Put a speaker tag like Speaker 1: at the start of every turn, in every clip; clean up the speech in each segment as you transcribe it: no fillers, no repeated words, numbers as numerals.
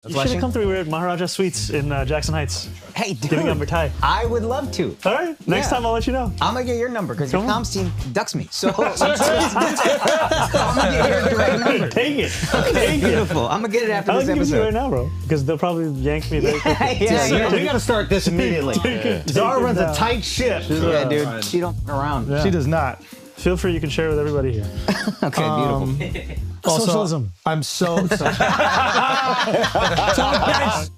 Speaker 1: You should have come through. We were at Maharaja Suites in Jackson Heights.
Speaker 2: Hey, dude.
Speaker 1: Giving up Thai.
Speaker 2: I would love to.
Speaker 1: All right. Next time I'll let you know.
Speaker 2: I'm going to get your number because your comms team ducks me. So I'm going to get your direct number.
Speaker 1: Take it.
Speaker 2: Okay, beautiful. I'm going to get it after
Speaker 1: I'll
Speaker 2: this
Speaker 1: give it to you
Speaker 2: episode.
Speaker 1: right now, bro. Because they'll probably yank me very quickly.
Speaker 3: Yeah, we got to start this immediately. Zara runs a tight ship.
Speaker 2: Yeah, dude. She don't fuck around.
Speaker 3: She does not.
Speaker 1: Feel free. You can share with everybody here.
Speaker 2: Okay, beautiful.
Speaker 3: Also,
Speaker 1: Socialism.
Speaker 3: I'm so sorry.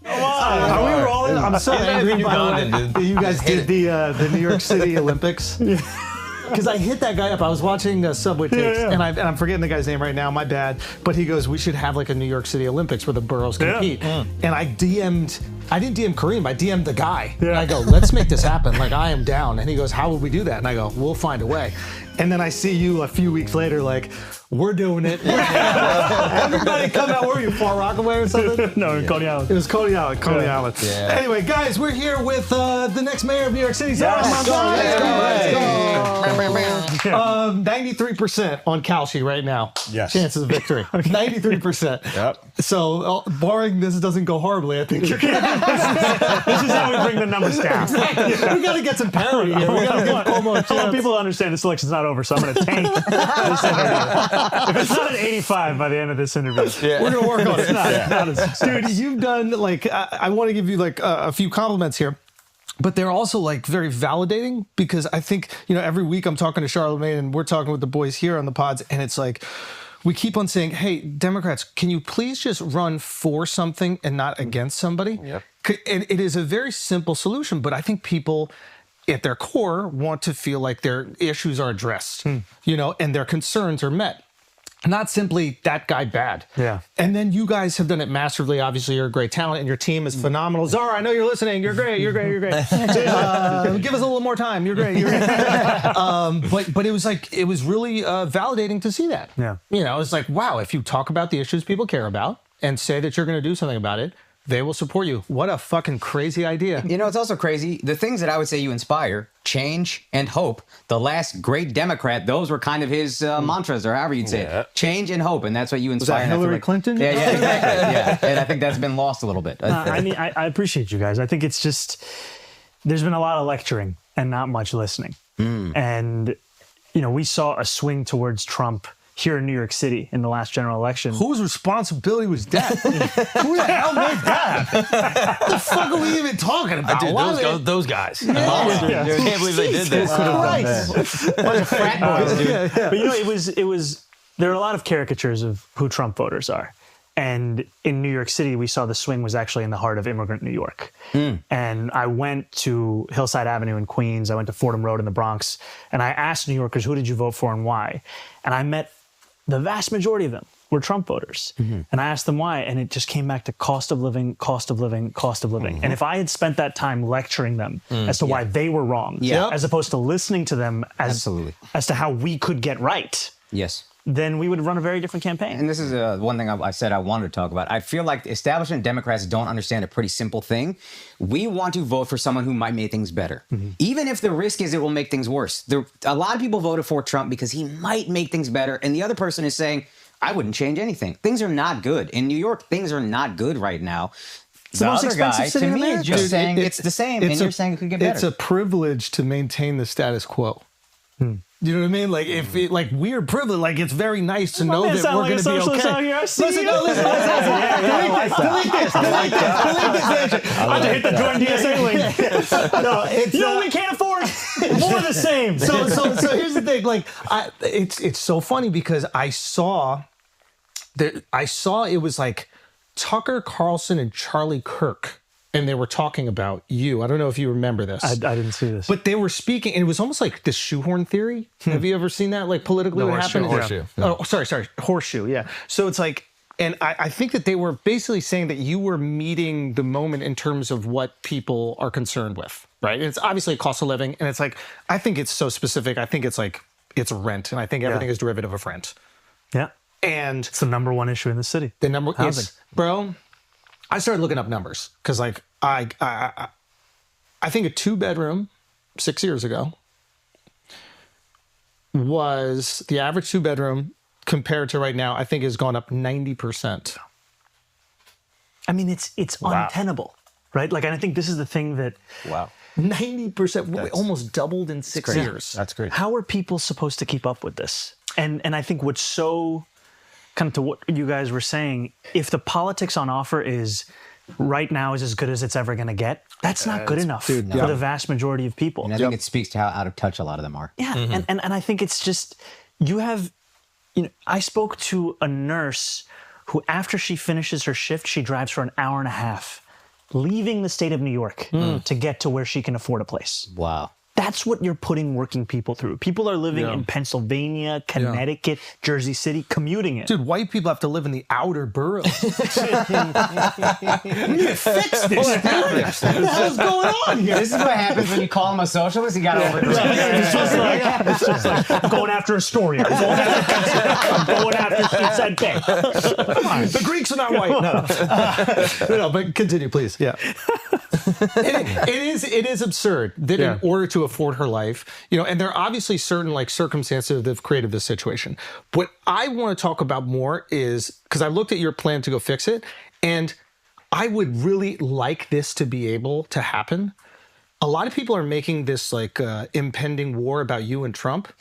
Speaker 1: Are we rolling?
Speaker 3: I'm so angry by the way that you guys did the New York City Olympics. Because I hit that guy up. I was watching Subway Takes, and I'm forgetting the guy's name right now. My bad. But he goes, we should have like a New York City Olympics where the boroughs compete. And I didn't DM Kareem. I DM'd the guy. And I go, let's make this happen. Like, I am down. And he goes, how would we do that? And I go, we'll find a way. And then I see you a few weeks later, like, we're doing it. Everybody come out. Where were you, Far Rockaway or something?
Speaker 1: No, in Coney Island.
Speaker 3: It was Coney Island. Coney Island.
Speaker 4: Yeah.
Speaker 3: Anyway, guys, we're here with the next mayor of New York City. Zohran.
Speaker 1: Let's go.
Speaker 3: 93% on Kalshi right now.
Speaker 4: Yes.
Speaker 3: Chances of victory. 93%.
Speaker 4: Yep.
Speaker 3: So, barring this doesn't go horribly, I think you're good.
Speaker 1: This is how we bring the numbers down.
Speaker 3: We got to get some parity here. We got to give Cuomo a
Speaker 1: I want
Speaker 3: chance.
Speaker 1: people to understand this election's not over, so I'm going to tank this interview. If it's not an 85 by the end of this interview,
Speaker 3: We're going to work on it.
Speaker 1: not a
Speaker 3: Dude, you've done, like, I want to give you, like, a few compliments here. But they're also like very validating because I think, every week I'm talking to Charlemagne and we're talking with the boys here on the pods, and it's like, we keep on saying, hey, Democrats, can you please just run for something and not against somebody?
Speaker 4: Yep.
Speaker 3: And it is a very simple solution, but I think people at their core want to feel like their issues are addressed, and their concerns are met. Not simply that guy bad.
Speaker 1: Yeah.
Speaker 3: And then you guys have done it masterfully. Obviously, you're a great talent and your team is phenomenal. Zara, I know you're listening. You're great. You're great. You're great. Give us a little more time. You're great. You're great. But it was like, it was really validating to see that.
Speaker 1: Yeah.
Speaker 3: It's like, wow, if you talk about the issues people care about and say that you're going to do something about it, they will support you. What a fucking crazy idea.
Speaker 2: It's also crazy. The things that I would say you inspire, change and hope. The last great Democrat, those were kind of his mantras, or however you'd say it. Change and hope, and that's what you inspire.
Speaker 3: Was that Hillary Clinton?
Speaker 2: Yeah, exactly. Yeah, and I think that's been lost a little bit.
Speaker 1: I appreciate you guys. I think it's just, there's been a lot of lecturing and not much listening. And, we saw a swing towards Trump here in New York City in the last general election.
Speaker 3: Whose responsibility was that? Who the hell made that? What the fuck are we even talking about?
Speaker 4: Dude, those guys.
Speaker 2: I can't believe they did this. Bunch of frat boys, dude.
Speaker 1: But it was there are a lot of caricatures of who Trump voters are. And in New York City, we saw the swing was actually in the heart of immigrant New York. And I went to Hillside Avenue in Queens. I went to Fordham Road in the Bronx. And I asked New Yorkers, who did you vote for and why? And I met the vast majority of them were Trump voters. And I asked them why, and it just came back to cost of living, cost of living, cost of living. And if I had spent that time lecturing them as to why they were wrong, as opposed to listening to them as to how we could get right, then we would run a very different campaign.
Speaker 2: And this is one thing I said I wanted to talk about. I feel like the establishment Democrats don't understand a pretty simple thing. We want to vote for someone who might make things better. Even if the risk is it will make things worse. A lot of people voted for Trump because he might make things better. And the other person is saying, I wouldn't change anything. Things are not good. In New York, things are not good right now. The
Speaker 1: most
Speaker 2: other guy,
Speaker 1: expensive city
Speaker 2: to
Speaker 1: in
Speaker 2: me, is
Speaker 1: America.
Speaker 2: just saying it's the same, and you're saying it could get better.
Speaker 3: It's a privilege to maintain the status quo. You know what I mean? Like, if it, like, we're privileged, like, it's very nice to know that we're going to be okay. Listen, listen. Delete this.
Speaker 1: I'm going to hit the Jordan DSA link.
Speaker 3: No, it's,
Speaker 1: we can't afford more of the same.
Speaker 3: So here's the thing. Like, it's so funny because I saw it was like Tucker Carlson and Charlie Kirk. And they were talking about you. I don't know if you remember this.
Speaker 1: I didn't see this.
Speaker 3: But they were speaking, and it was almost like the shoehorn theory. Have you ever seen that? Like politically what happened?
Speaker 4: Horseshoe.
Speaker 3: Oh, sorry. Horseshoe, yeah. So it's like, and I think that they were basically saying that you were meeting the moment in terms of what people are concerned with, right? And it's obviously cost of living. And it's like, I think it's so specific. I think it's like, it's rent. And I think everything is derivative of rent.
Speaker 1: Yeah.
Speaker 3: And
Speaker 1: it's the number one issue in the city.
Speaker 3: The number, bro. I started looking up numbers because, like, I think a 2-bedroom 6 years ago was the average 2-bedroom compared to right now. I think has gone up 90%.
Speaker 1: I mean, it's untenable, right? Like, and I think this is the thing that 90%, almost doubled in 6 years.
Speaker 4: That's great.
Speaker 1: How are people supposed to keep up with this? And I think what's so kind of to what you guys were saying, if the politics on offer is right now is as good as it's ever going to get, that's not good enough for the vast majority of people.
Speaker 2: And I think it speaks to how out of touch a lot of them are.
Speaker 1: Yeah, and I think it's just, I spoke to a nurse who, after she finishes her shift, she drives for an hour and a half, leaving the state of New York to get to where she can afford a place.
Speaker 2: Wow.
Speaker 1: That's what you're putting working people through. People are living in Pennsylvania, Connecticut, Jersey City, commuting it.
Speaker 3: Dude, white people have to live in the outer boroughs.
Speaker 1: We need to fix this. What the hell's going on here?
Speaker 2: This is what happens when you call him a socialist. You got to overdo it.
Speaker 1: It's just like, I'm going after Astoria. I'm going after Seaside Bay. Come on.
Speaker 3: The Greeks are not white. No, but continue, please. Yeah. It is absurd that in order to afford her life, and there are obviously certain circumstances that have created this situation. What I want to talk about more is, because I looked at your plan to go fix it, and I would really like this to be able to happen. A lot of people are making this impending war about you and Trump.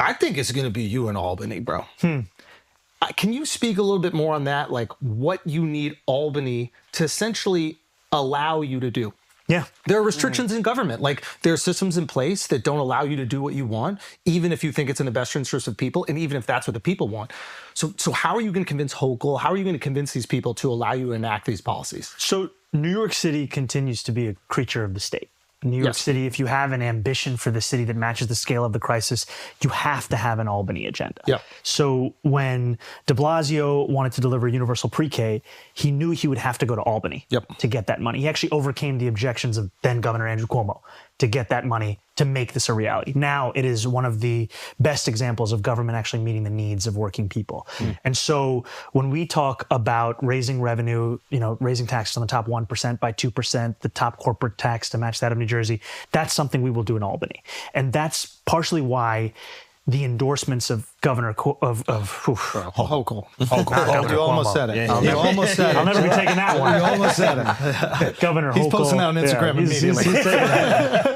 Speaker 3: I think it's going to be you and Albany, bro. Can you speak a little bit more on that? Like what you need Albany to essentially allow you to do?
Speaker 1: Yeah.
Speaker 3: There are restrictions in government. Like there are systems in place that don't allow you to do what you want, even if you think it's in the best interest of people, and even if that's what the people want. So how are you going to convince Hochul? How are you going to convince these people to allow you to enact these policies?
Speaker 1: So New York City continues to be a creature of the state. New York City, if you have an ambition for the city that matches the scale of the crisis, you have to have an Albany agenda. So when de Blasio wanted to deliver universal pre-K, he knew he would have to go to Albany to get that money. He actually overcame the objections of then Governor Andrew Cuomo to get that money to make this a reality. Now it is one of the best examples of government actually meeting the needs of working people. And so when we talk about raising revenue, raising taxes on the top 1% by 2%, the top corporate tax to match that of New Jersey, that's something we will do in Albany. And that's partially why the endorsements of Governor
Speaker 3: Hochul.
Speaker 1: You
Speaker 3: almost said it. You almost said it.
Speaker 1: I'll never be taking that one.
Speaker 3: You almost said it.
Speaker 1: Governor Hochul.
Speaker 3: He's posting that on Instagram immediately.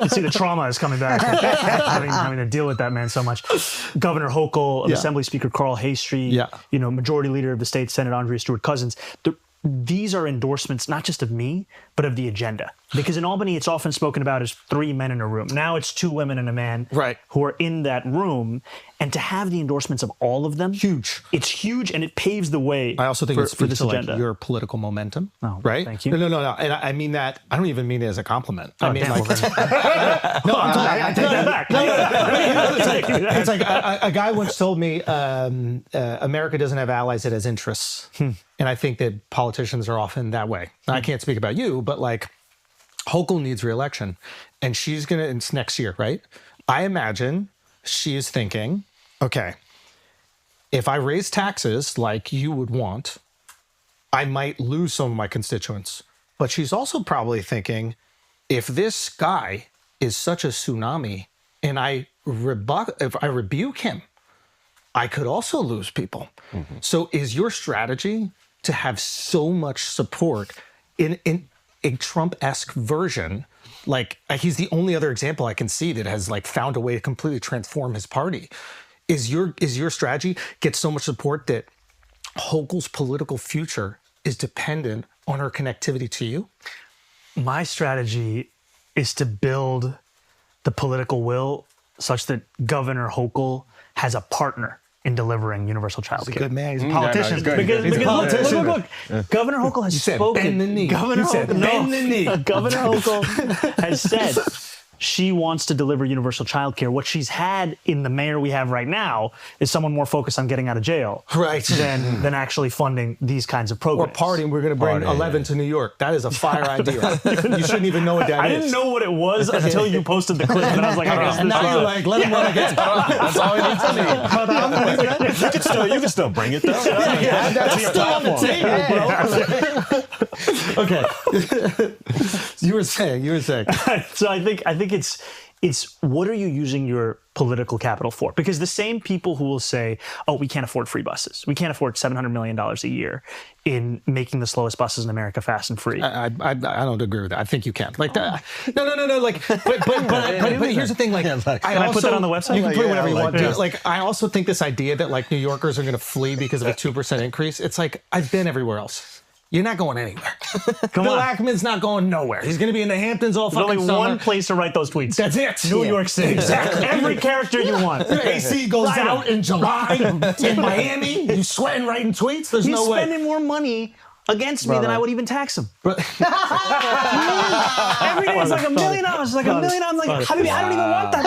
Speaker 1: You see the trauma is coming back. having to deal with that man so much. Governor Hochul, Assembly Speaker Carl Haystree, Majority Leader of the state, Senate Andrea Stewart-Cousins. These are endorsements not just of me, but of the agenda. Because in Albany, it's often spoken about as 3 men in a room. Now it's 2 women and a man who are in that room. And to have the endorsements of all of them, it's huge, and it paves the way.
Speaker 3: I also think
Speaker 1: for this agenda.
Speaker 3: Your political momentum,
Speaker 1: right? Thank you.
Speaker 3: No. And I mean that. I don't even mean it as a compliment. I mean,
Speaker 1: I take that back.
Speaker 3: It's like a guy once told me, America doesn't have allies; it has interests. And I think that politicians are often that way. I can't speak about you, but Hochul needs re-election, and it's next year, right? I imagine she is thinking, okay, if I raise taxes like you would want, I might lose some of my constituents. But she's also probably thinking, if this guy is such a tsunami and if I rebuke him, I could also lose people. So is your strategy to have so much support in a Trump-esque version? He's the only other example I can see that has found a way to completely transform his party. Is your strategy get so much support that Hochul's political future is dependent on her connectivity to you?
Speaker 1: My strategy is to build the political will such that Governor Hochul has a partner in delivering universal child care.
Speaker 3: He's a good man. He's a
Speaker 1: politician.
Speaker 3: Because
Speaker 1: look. Governor Hochul has spoken.
Speaker 3: Bend the knee.
Speaker 1: Governor Hochul has said she wants to deliver universal child care. What she's had in the mayor we have right now is someone more focused on getting out of jail than actually funding these kinds of programs.
Speaker 3: Or partying. We're going to bring 11 to New York. That is a fire idea. You shouldn't even know what that is.
Speaker 1: I didn't know what it was until you posted the clip, and I was like,
Speaker 3: and now you're let him run again.
Speaker 4: That's all we need to see. You can still bring it, though.
Speaker 3: That's still on the table, bro. Okay. You were saying.
Speaker 1: So I think it's It's what are you using your political capital for? Because the same people who will say, oh, we can't afford free buses. We can't afford $700 million a year in making the slowest buses in America fast and free.
Speaker 3: I don't agree with that. I think you can. Like that. No. Like, but here's the thing. Like,
Speaker 1: can I put that on the website?
Speaker 3: You can put whatever you want.
Speaker 1: yeah.
Speaker 3: Like, I also think this idea that like New Yorkers are going to flee because of a 2% increase. It's like I've been everywhere else. You're not going anywhere. Bill Ackman's not going nowhere. He's going to be in the Hamptons all fucking
Speaker 1: There's only
Speaker 3: summer.
Speaker 1: one place to write those tweets.
Speaker 3: That's it.
Speaker 1: New York City.
Speaker 3: Exactly.
Speaker 1: Every character you want.
Speaker 3: Your AC goes out in July in Miami. You sweating writing tweets? There's
Speaker 1: He's
Speaker 3: no way.
Speaker 1: spending more money against me than I would even tax him. Every day it's like $1 million. It's like $1 million. I'm like, Habibi, I don't even want that.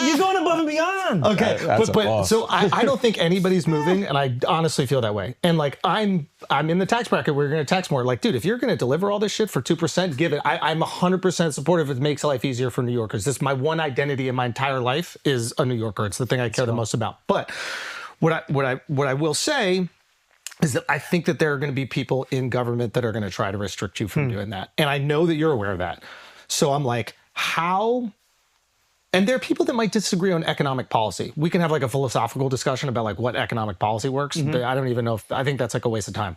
Speaker 1: You're going above and beyond.
Speaker 3: Okay, but
Speaker 5: awesome.
Speaker 3: so I don't think anybody's moving, and I honestly feel that way. And like I'm in the tax bracket. We're going to tax more. Like, dude, if you're going to deliver all this shit for 2%, give it. I'm 100% supportive. It makes life easier for New Yorkers. This is my one identity in my entire life is a New Yorker. It's the thing I care the most about. But what I will say is that I think that there are going to be people in government that are going to try to restrict you from doing that. And I know that you're aware of that. So I'm like, how? And there are people that might disagree on economic policy. We can have like a philosophical discussion about like what economic policy works. I don't even know I think that's like a waste of time.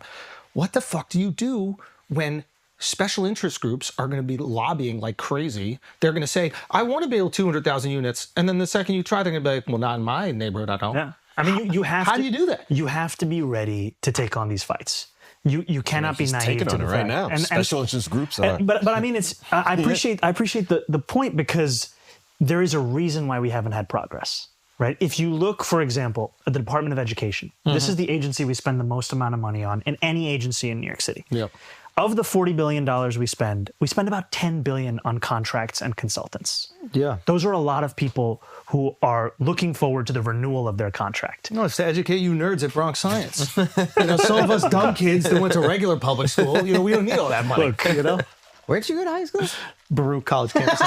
Speaker 3: What the fuck do you do when special interest groups are going to be lobbying like crazy? They're going to say, I want to build 200,000 units. And then the second you try, they're going to be like, well, not in my neighborhood, I don't.
Speaker 1: Yeah. I mean, you have
Speaker 3: How
Speaker 1: to.
Speaker 3: do you do that?
Speaker 1: You have to be ready to take on these fights. You cannot be naive
Speaker 5: taking
Speaker 1: to
Speaker 5: on
Speaker 1: the
Speaker 5: it right
Speaker 1: fact.
Speaker 5: now. Special interest groups are.
Speaker 1: But I mean, it's I appreciate the point because there is a reason why we haven't had progress, right? If you look, for example, at the Department of Education, this is the agency we spend the most amount of money on in any agency in New York City.
Speaker 3: Yep.
Speaker 1: Of the $40 billion we spend about $10 billion on contracts and consultants.
Speaker 3: Yeah.
Speaker 1: Those are a lot of people who are looking forward to the renewal of their contract.
Speaker 3: No, it's to educate you nerds at Bronx Science. Some of us dumb kids that went to regular public school, we don't need all that money.
Speaker 1: Look,
Speaker 2: Where'd you go to high school?
Speaker 3: Baruch College Campus.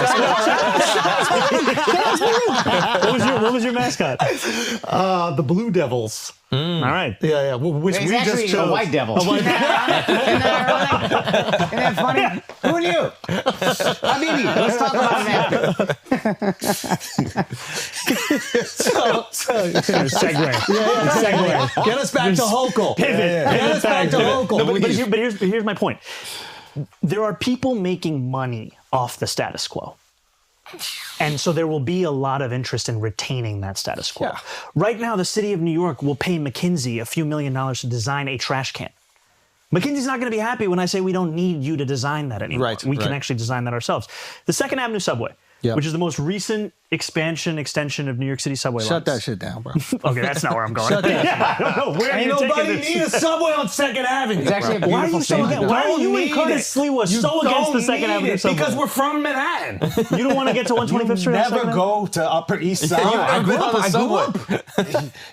Speaker 1: What was your mascot?
Speaker 3: The Blue Devils.
Speaker 1: All right.
Speaker 3: Yeah. Which
Speaker 2: He's
Speaker 3: we
Speaker 2: actually
Speaker 3: just chose.
Speaker 2: a white devil. Isn't that funny? Who knew? Habibi, let's talk about it after.
Speaker 1: Segue.
Speaker 3: Segue. Get us back to Hochul.
Speaker 1: Pivot.
Speaker 3: Get us back to Hochul.
Speaker 1: No, but here's my point. There are people making money off the status quo. And so there will be a lot of interest in retaining that status quo.
Speaker 3: Yeah.
Speaker 1: Right now, the city of New York will pay McKinsey a few $1 million to design a trash can. McKinsey's not going to be happy when I say we don't need you to design that anymore.
Speaker 3: Right,
Speaker 1: we can actually design that ourselves. The Second Avenue subway, which is the most recent extension of New York City subway
Speaker 3: Shut
Speaker 1: lines.
Speaker 3: that shit down, bro.
Speaker 1: Okay, that's not where I'm going.
Speaker 3: Shut that
Speaker 1: I don't know where
Speaker 3: Ain't
Speaker 1: you're
Speaker 3: nobody
Speaker 1: taking this.
Speaker 3: need a subway on Second Avenue.
Speaker 2: It's actually a
Speaker 1: Why are
Speaker 2: beautiful
Speaker 1: you so
Speaker 2: thing.
Speaker 1: against? Why are you and Curtis Lee was so against the Second Avenue subway?
Speaker 3: Because we're from Manhattan.
Speaker 1: You don't want to get to 125th Street? on
Speaker 5: Never
Speaker 1: Second
Speaker 5: go to Upper East Side.
Speaker 3: I grew up.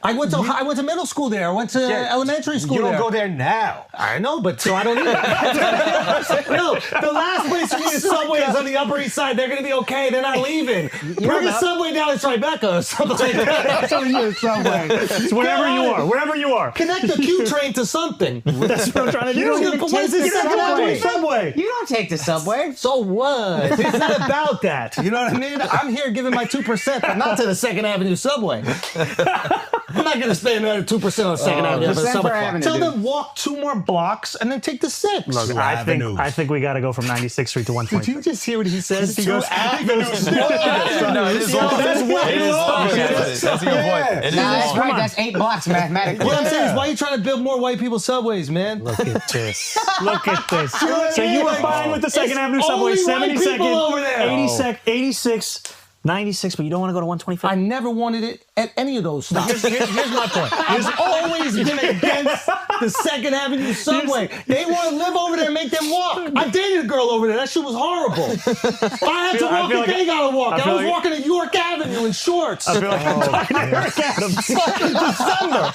Speaker 3: I went to
Speaker 5: You-
Speaker 3: I went to middle school there. I went to elementary school
Speaker 5: You don't
Speaker 3: there.
Speaker 5: go there now.
Speaker 3: I know, but so I don't need it. No, the last place you need a subway is on the Upper East Side. They're going to be okay. They're not leaving. Bring a subway down to Tribeca or something like that.
Speaker 1: It's wherever you are.
Speaker 3: Connect the Q train to something.
Speaker 1: That's what I'm trying to do.
Speaker 3: What is this Second Avenue subway?
Speaker 2: You don't take the subway.
Speaker 3: So what? It's not about that. You know what I mean? I'm here giving my 2%, but not to the Second Avenue subway. I'm not going to spend another 2% on Second Avenue.
Speaker 2: the Center
Speaker 3: subway.
Speaker 2: Avenue,
Speaker 3: Tell
Speaker 2: dude.
Speaker 3: them walk 2 more blocks and then take the 6.
Speaker 1: Look, I think we got to go from 96th Street to 120th.
Speaker 3: Did you just hear what he said? He goes,
Speaker 5: No, it is long.
Speaker 3: That's way
Speaker 5: It is
Speaker 3: long.
Speaker 5: long. That's a good point. It is
Speaker 2: Nah, that's
Speaker 5: long.
Speaker 2: right. That's 8 blocks mathematically.
Speaker 3: What I'm saying is, why are you trying to build more white people subways, man?
Speaker 1: Look at this. So you were fine with the Second
Speaker 3: It's
Speaker 1: Avenue subway,
Speaker 3: only white
Speaker 1: 72nd,
Speaker 3: people over there.
Speaker 1: 86, 96, but you don't want to go to 125th?
Speaker 3: I never wanted it at any of those stops. Here's my point. I've always been against the Second Avenue subway. They want to live over there and make them walk. I dated a girl over there. That shit was horrible. I had to walk and they got to walk. I was walking to York Avenue in shorts.
Speaker 1: I feel like I'm talking to Eric Adams.
Speaker 3: December.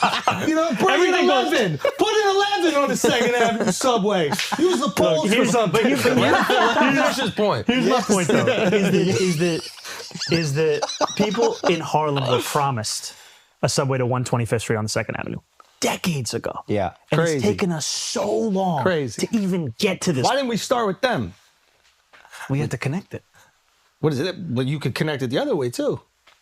Speaker 3: Bring in 11. Put in 11 on the Second Avenue subway. Use the polls for something.
Speaker 5: Finish his point.
Speaker 1: Here's my point, though, is that people in Harlem were promised a subway to 125th Street on the Second Avenue decades ago.
Speaker 2: Yeah.
Speaker 1: And
Speaker 3: Crazy.
Speaker 1: it's taken us so long
Speaker 3: Crazy.
Speaker 1: to even get to this.
Speaker 3: Why didn't we start with them?
Speaker 1: We had to connect it.
Speaker 3: What is it? Well, you could connect it the other way too.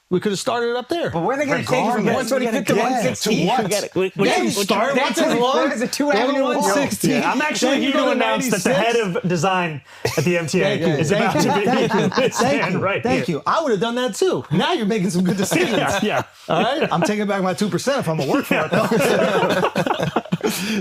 Speaker 3: We could have started it up there.
Speaker 2: But where are they going to take it from 125th to 116? That's as long as a 2-avenue wall.
Speaker 3: 116.
Speaker 1: Yeah, I'm actually here to announce that the head of design at the MTA is about to be this man right here.
Speaker 3: Thank you. I would have done that too. Now you're making some good decisions.
Speaker 1: Yeah.
Speaker 3: All right. I'm taking back my 2% if I'm gonna work for it though.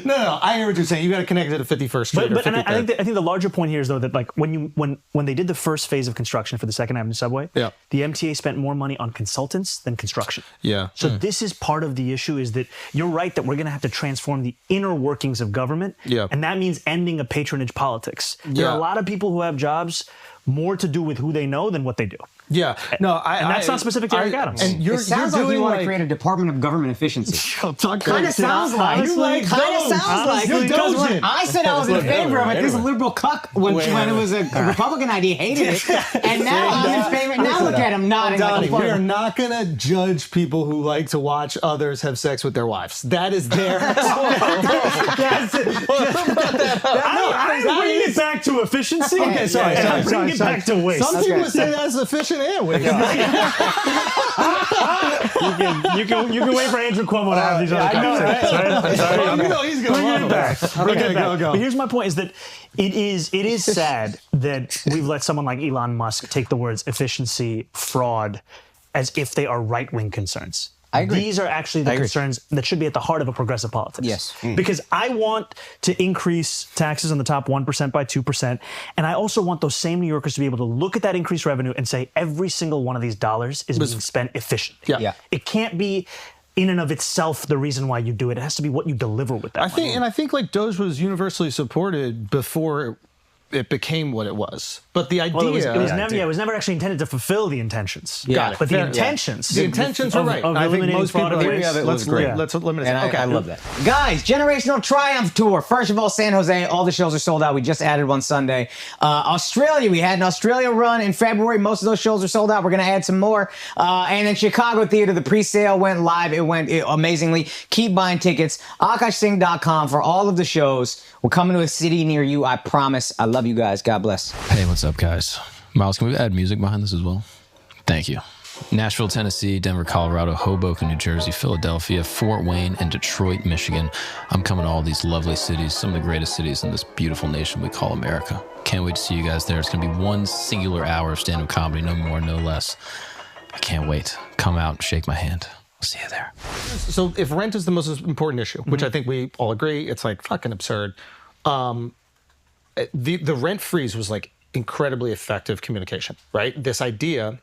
Speaker 3: No. I hear what you're saying. You got to connect it to 51st Street.
Speaker 1: But I think the larger point here is though that like when they did the first phase of construction for the Second Avenue subway, the MTA spent more money on consultants than construction.
Speaker 3: Yeah.
Speaker 1: So this is part of the issue is that you're right that we're going to have to transform the inner workings of government.
Speaker 3: Yeah.
Speaker 1: And that means ending a patronage politics. There are a lot of people who have jobs more to do with who they know than what they do.
Speaker 3: Yeah. No,
Speaker 1: and that's not specific to Eric Adams.
Speaker 3: And
Speaker 2: It sounds like you want to create a Department of Government Efficiency. Kind of sounds like. Because when I said I was in favor of it, this liberal cuck, when it was a Republican idea, hated it. And now I'm in favor. Now look at him nodding.
Speaker 3: Donnie, we are not going to judge people who like to watch others have sex with their wives. That is their... That's it.
Speaker 1: I bring it back to efficiency.
Speaker 3: Okay, sorry.
Speaker 1: I bring it back to waste.
Speaker 3: Some people say that's efficient and waste.
Speaker 1: You can wait for Andrew Cuomo to have these other conversations. Right? Sorry.
Speaker 3: You know he's going to love them. Okay, go.
Speaker 1: But here's my point: is that it is sad that we've let someone like Elon Musk take the words efficiency, fraud, as if they are right-wing concerns.
Speaker 2: I agree.
Speaker 1: These are actually the concerns that should be at the heart of a progressive politics.
Speaker 2: Yes.
Speaker 1: Because I want to increase taxes on the top 1% by 2%. And I also want those same New Yorkers to be able to look at that increased revenue and say every single one of these dollars is being spent efficiently.
Speaker 3: Yeah.
Speaker 1: It can't be in and of itself the reason why you do it. It has to be what you deliver with that money.
Speaker 3: I think like Doge was universally supported before it became what it was. But the idea...
Speaker 1: Well, it was never actually intended to fulfill the intentions.
Speaker 3: Got it.
Speaker 1: But the intentions...
Speaker 3: The intentions are right.
Speaker 1: Of
Speaker 3: I think
Speaker 1: eliminating
Speaker 3: most people...
Speaker 1: fraud
Speaker 3: agree.
Speaker 2: was great.
Speaker 3: Let's eliminate
Speaker 2: And
Speaker 3: it. Okay.
Speaker 2: I love that. Guys, Generational Triumph Tour. First of all, San Jose, all the shows are sold out. We just added one Sunday. Australia, we had an Australia run in February. Most of those shows are sold out. We're going to add some more. And then Chicago Theater, the pre-sale went live. It went amazingly. Keep buying tickets. AkashSingh.com for all of the shows. We're coming to a city near you, I promise. I love you guys. God bless.
Speaker 6: Hey, what's up, guys? Miles, can we add music behind this as well? Thank you. Nashville, Tennessee, Denver, Colorado, Hoboken, New Jersey, Philadelphia, Fort Wayne, and Detroit, Michigan. I'm coming to all these lovely cities, some of the greatest cities in this beautiful nation we call America. Can't wait to see you guys there. It's going to be one singular hour of stand-up comedy, no more, no less. I can't wait. Come out and shake my hand. We'll see you there.
Speaker 3: So if rent is the most important issue, which I think we all agree, it's like fucking absurd. The rent freeze was like incredibly effective communication, right? This idea,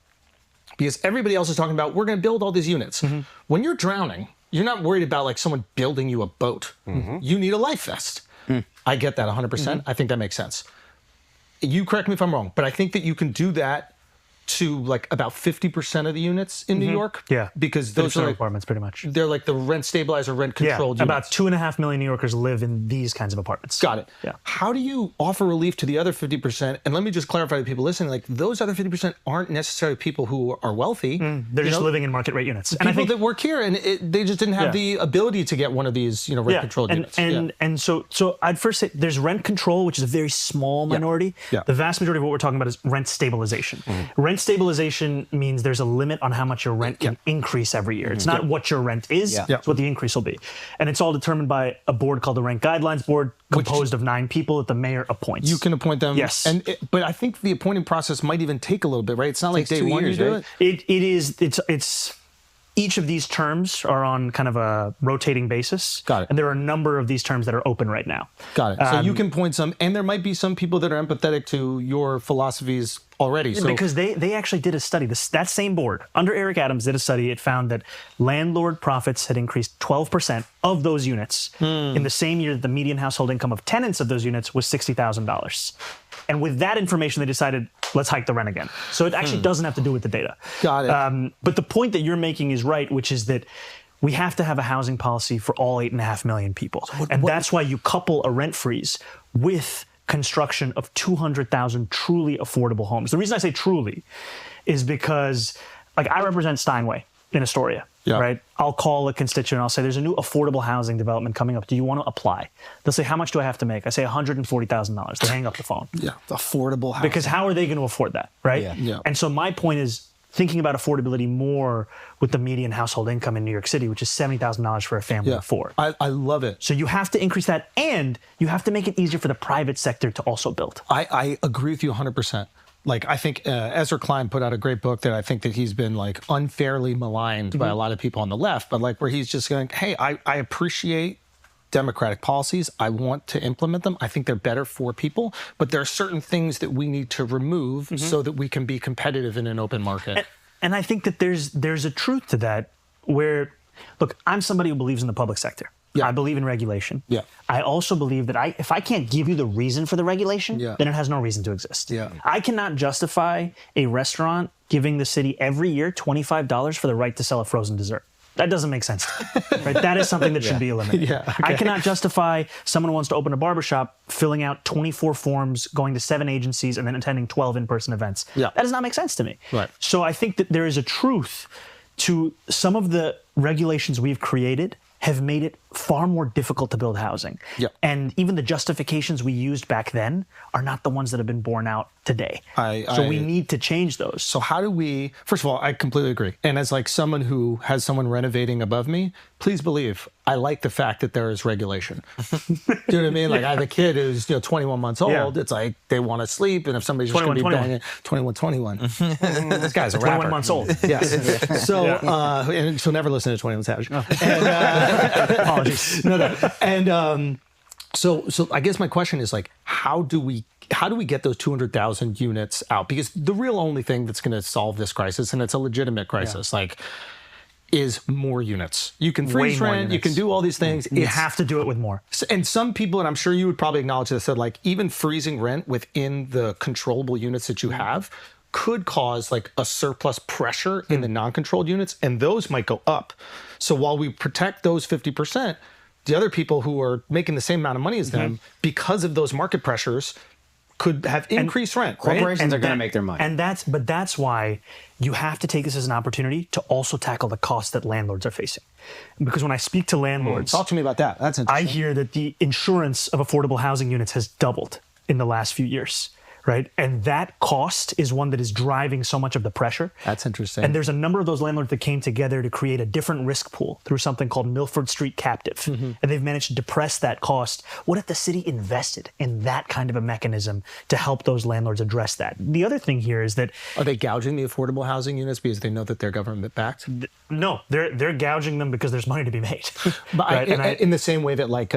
Speaker 3: because everybody else is talking about, we're going to build all these units. When you're drowning, you're not worried about like someone building you a boat. You need a life vest. I get that 100%. I think that makes sense. You correct me if I'm wrong, but I think that you can do that to like about 50% of the units in New York.
Speaker 1: Yeah.
Speaker 3: Because those are like,
Speaker 1: apartments pretty much.
Speaker 3: they're like the rent stabilized or rent controlled units.
Speaker 1: About 2.5 million New Yorkers live in these kinds of apartments.
Speaker 3: Got it.
Speaker 1: Yeah.
Speaker 3: How do you offer relief to the other 50%? And let me just clarify to people listening, like those other 50% aren't necessarily people who are wealthy.
Speaker 1: They're just living in market rate units.
Speaker 3: And people that work here and they just didn't have the ability to get one of these, rent controlled units.
Speaker 1: And so I'd first say there's rent control, which is a very small minority.
Speaker 3: Yeah.
Speaker 1: The vast majority of what we're talking about is rent stabilization. Rent stabilization means there's a limit on how much your rent can increase every year. It's not what your rent is, it's what the increase will be. And it's all determined by a board called the Rent Guidelines Board, composed of 9 people that the mayor appoints.
Speaker 3: You can appoint them.
Speaker 1: Yes.
Speaker 3: But I think the appointing process might even take a little bit, right? It's not like day
Speaker 2: 2
Speaker 3: one
Speaker 2: years,
Speaker 3: you do
Speaker 2: right?
Speaker 3: it.
Speaker 1: It's each of these terms are on kind of a rotating basis.
Speaker 3: Got it.
Speaker 1: And there are a number of these terms that are open right now.
Speaker 3: Got it. So you can point some, and there might be some people that are empathetic to your philosophies already. So
Speaker 1: Because they actually did a study. That same board, under Eric Adams, did a study. It found that landlord profits had increased 12% of those units in the same year that the median household income of tenants of those units was $60,000. And with that information, they decided, let's hike the rent again. So it actually doesn't have to do with the data.
Speaker 3: Got it.
Speaker 1: But the point that you're making is right, which is that we have to have a housing policy for all 8.5 million people. That's why you couple a rent freeze with construction of 200,000 truly affordable homes. The reason I say truly is because, like, I represent Steinway. in Astoria,
Speaker 3: Yeah.
Speaker 1: right? I'll call a constituent. I'll say, there's a new affordable housing development coming up. Do you want to apply? They'll say, how much do I have to make? I say $140,000. They hang up the phone.
Speaker 3: Yeah, affordable housing.
Speaker 1: Because how are they going to afford that, right?
Speaker 3: Yeah.
Speaker 1: And so my point is thinking about affordability more with the median household income in New York City, which is $70,000 for a family of four.
Speaker 3: I love it.
Speaker 1: So you have to increase that, and you have to make it easier for the private sector to also build.
Speaker 3: I agree with you 100%. Like, I think Ezra Klein put out a great book that I think that he's been like unfairly maligned by a lot of people on the left, but like where he's just going, hey, I appreciate democratic policies. I want to implement them. I think they're better for people, but there are certain things that we need to remove so that we can be competitive in an open market.
Speaker 1: And I think that there's a truth to that where, look, I'm somebody who believes in the public sector.
Speaker 3: Yeah.
Speaker 1: I believe in regulation.
Speaker 3: Yeah.
Speaker 1: I also believe that if I can't give you the reason for the regulation, then it has no reason to exist.
Speaker 3: Yeah.
Speaker 1: I cannot justify a restaurant giving the city every year $25 for the right to sell a frozen dessert. That doesn't make sense to me, right? That is something that should be eliminated.
Speaker 3: Yeah, okay.
Speaker 1: I cannot justify someone who wants to open a barbershop filling out 24 forms, going to 7 agencies, and then attending 12 in-person events.
Speaker 3: Yeah.
Speaker 1: That does not make sense to me.
Speaker 3: Right.
Speaker 1: So I think that there is a truth to some of the regulations we've created have made it far more difficult to build housing.
Speaker 3: Yeah.
Speaker 1: And even the justifications we used back then are not the ones that have been borne out today. So we need to change those.
Speaker 3: So how do we, first of all, I completely agree. And as like someone who has someone renovating above me, please believe I like the fact that there is regulation. Do you know what I mean? Like I have a kid who's 21 months old.
Speaker 1: Yeah.
Speaker 3: It's like they want to sleep, and if somebody's just going to be banging 21. This guy's a
Speaker 1: 21
Speaker 3: rapper.
Speaker 1: months old.
Speaker 3: Yes. So and she'll never listen to 21 Savage. And,
Speaker 1: Apologies.
Speaker 3: no. And so I guess my question is like, how do we get those 200,000 units out? Because the real only thing that's going to solve this crisis, and it's a legitimate crisis, like, is more units. You can freeze
Speaker 1: more
Speaker 3: rent, you
Speaker 1: units.
Speaker 3: can do all these things.
Speaker 1: You have to do it with more.
Speaker 3: And some people, and I'm sure you would probably acknowledge this, said like even freezing rent within the controllable units that you have could cause like a surplus pressure in the non-controlled units, and those might go up. So while we protect those 50%, the other people who are making the same amount of money as them, because of those market pressures, could have increased rent. Right?
Speaker 2: Corporations are going to make their money.
Speaker 1: And that's why you have to take this as an opportunity to also tackle the costs that landlords are facing. Because when I speak to landlords,
Speaker 3: Talk to me about that. That's
Speaker 1: I
Speaker 3: interesting.
Speaker 1: hear that the insurance of affordable housing units has doubled in the last few years, right? And that cost is one that is driving so much of the pressure.
Speaker 3: That's interesting.
Speaker 1: And there's a number of those landlords that came together to create a different risk pool through something called Milford Street Captive. And they've managed to depress that cost. What if the city invested in that kind of a mechanism to help those landlords address that? The other thing here is that
Speaker 3: Are they gouging the affordable housing units because they know that they're government backed?
Speaker 1: no, they're gouging them because there's money to be made.
Speaker 3: But
Speaker 1: Right?
Speaker 3: in the same way that like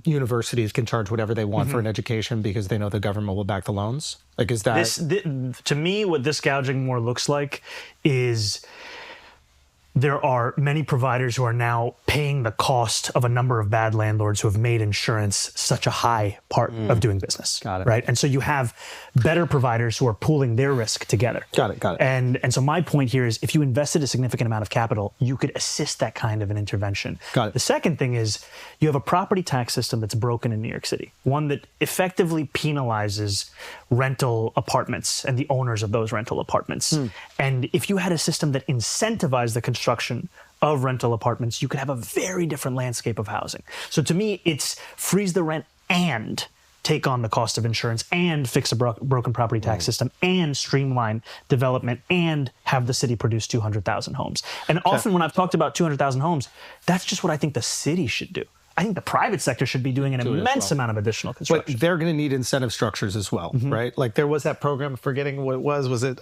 Speaker 3: universities can charge whatever they want for an education because they know the government will back the loans. Like, is that
Speaker 1: To me, what this gouging more looks like is there are many providers who are now paying the cost of a number of bad landlords who have made insurance such a high part of doing business.
Speaker 3: Got it.
Speaker 1: Right. And so you have better providers who are pooling their risk together.
Speaker 3: Got it.
Speaker 1: And so my point here is if you invested a significant amount of capital, you could assist that kind of an intervention.
Speaker 3: Got it.
Speaker 1: The second thing is you have a property tax system that's broken in New York City, one that effectively penalizes rental apartments and the owners of those rental apartments. And if you had a system that incentivized the construction of rental apartments, you could have a very different landscape of housing. So to me, it's freeze the rent and take on the cost of insurance and fix a broken property tax system and streamline development and have the city produce 200,000 homes. And often when I've talked about 200,000 homes, that's just what I think the city should do. I think the private sector should be doing an immense amount of additional
Speaker 3: But
Speaker 1: construction.
Speaker 3: they're going to need incentive structures as well, right? Like there was that program, forgetting what it was. Was it?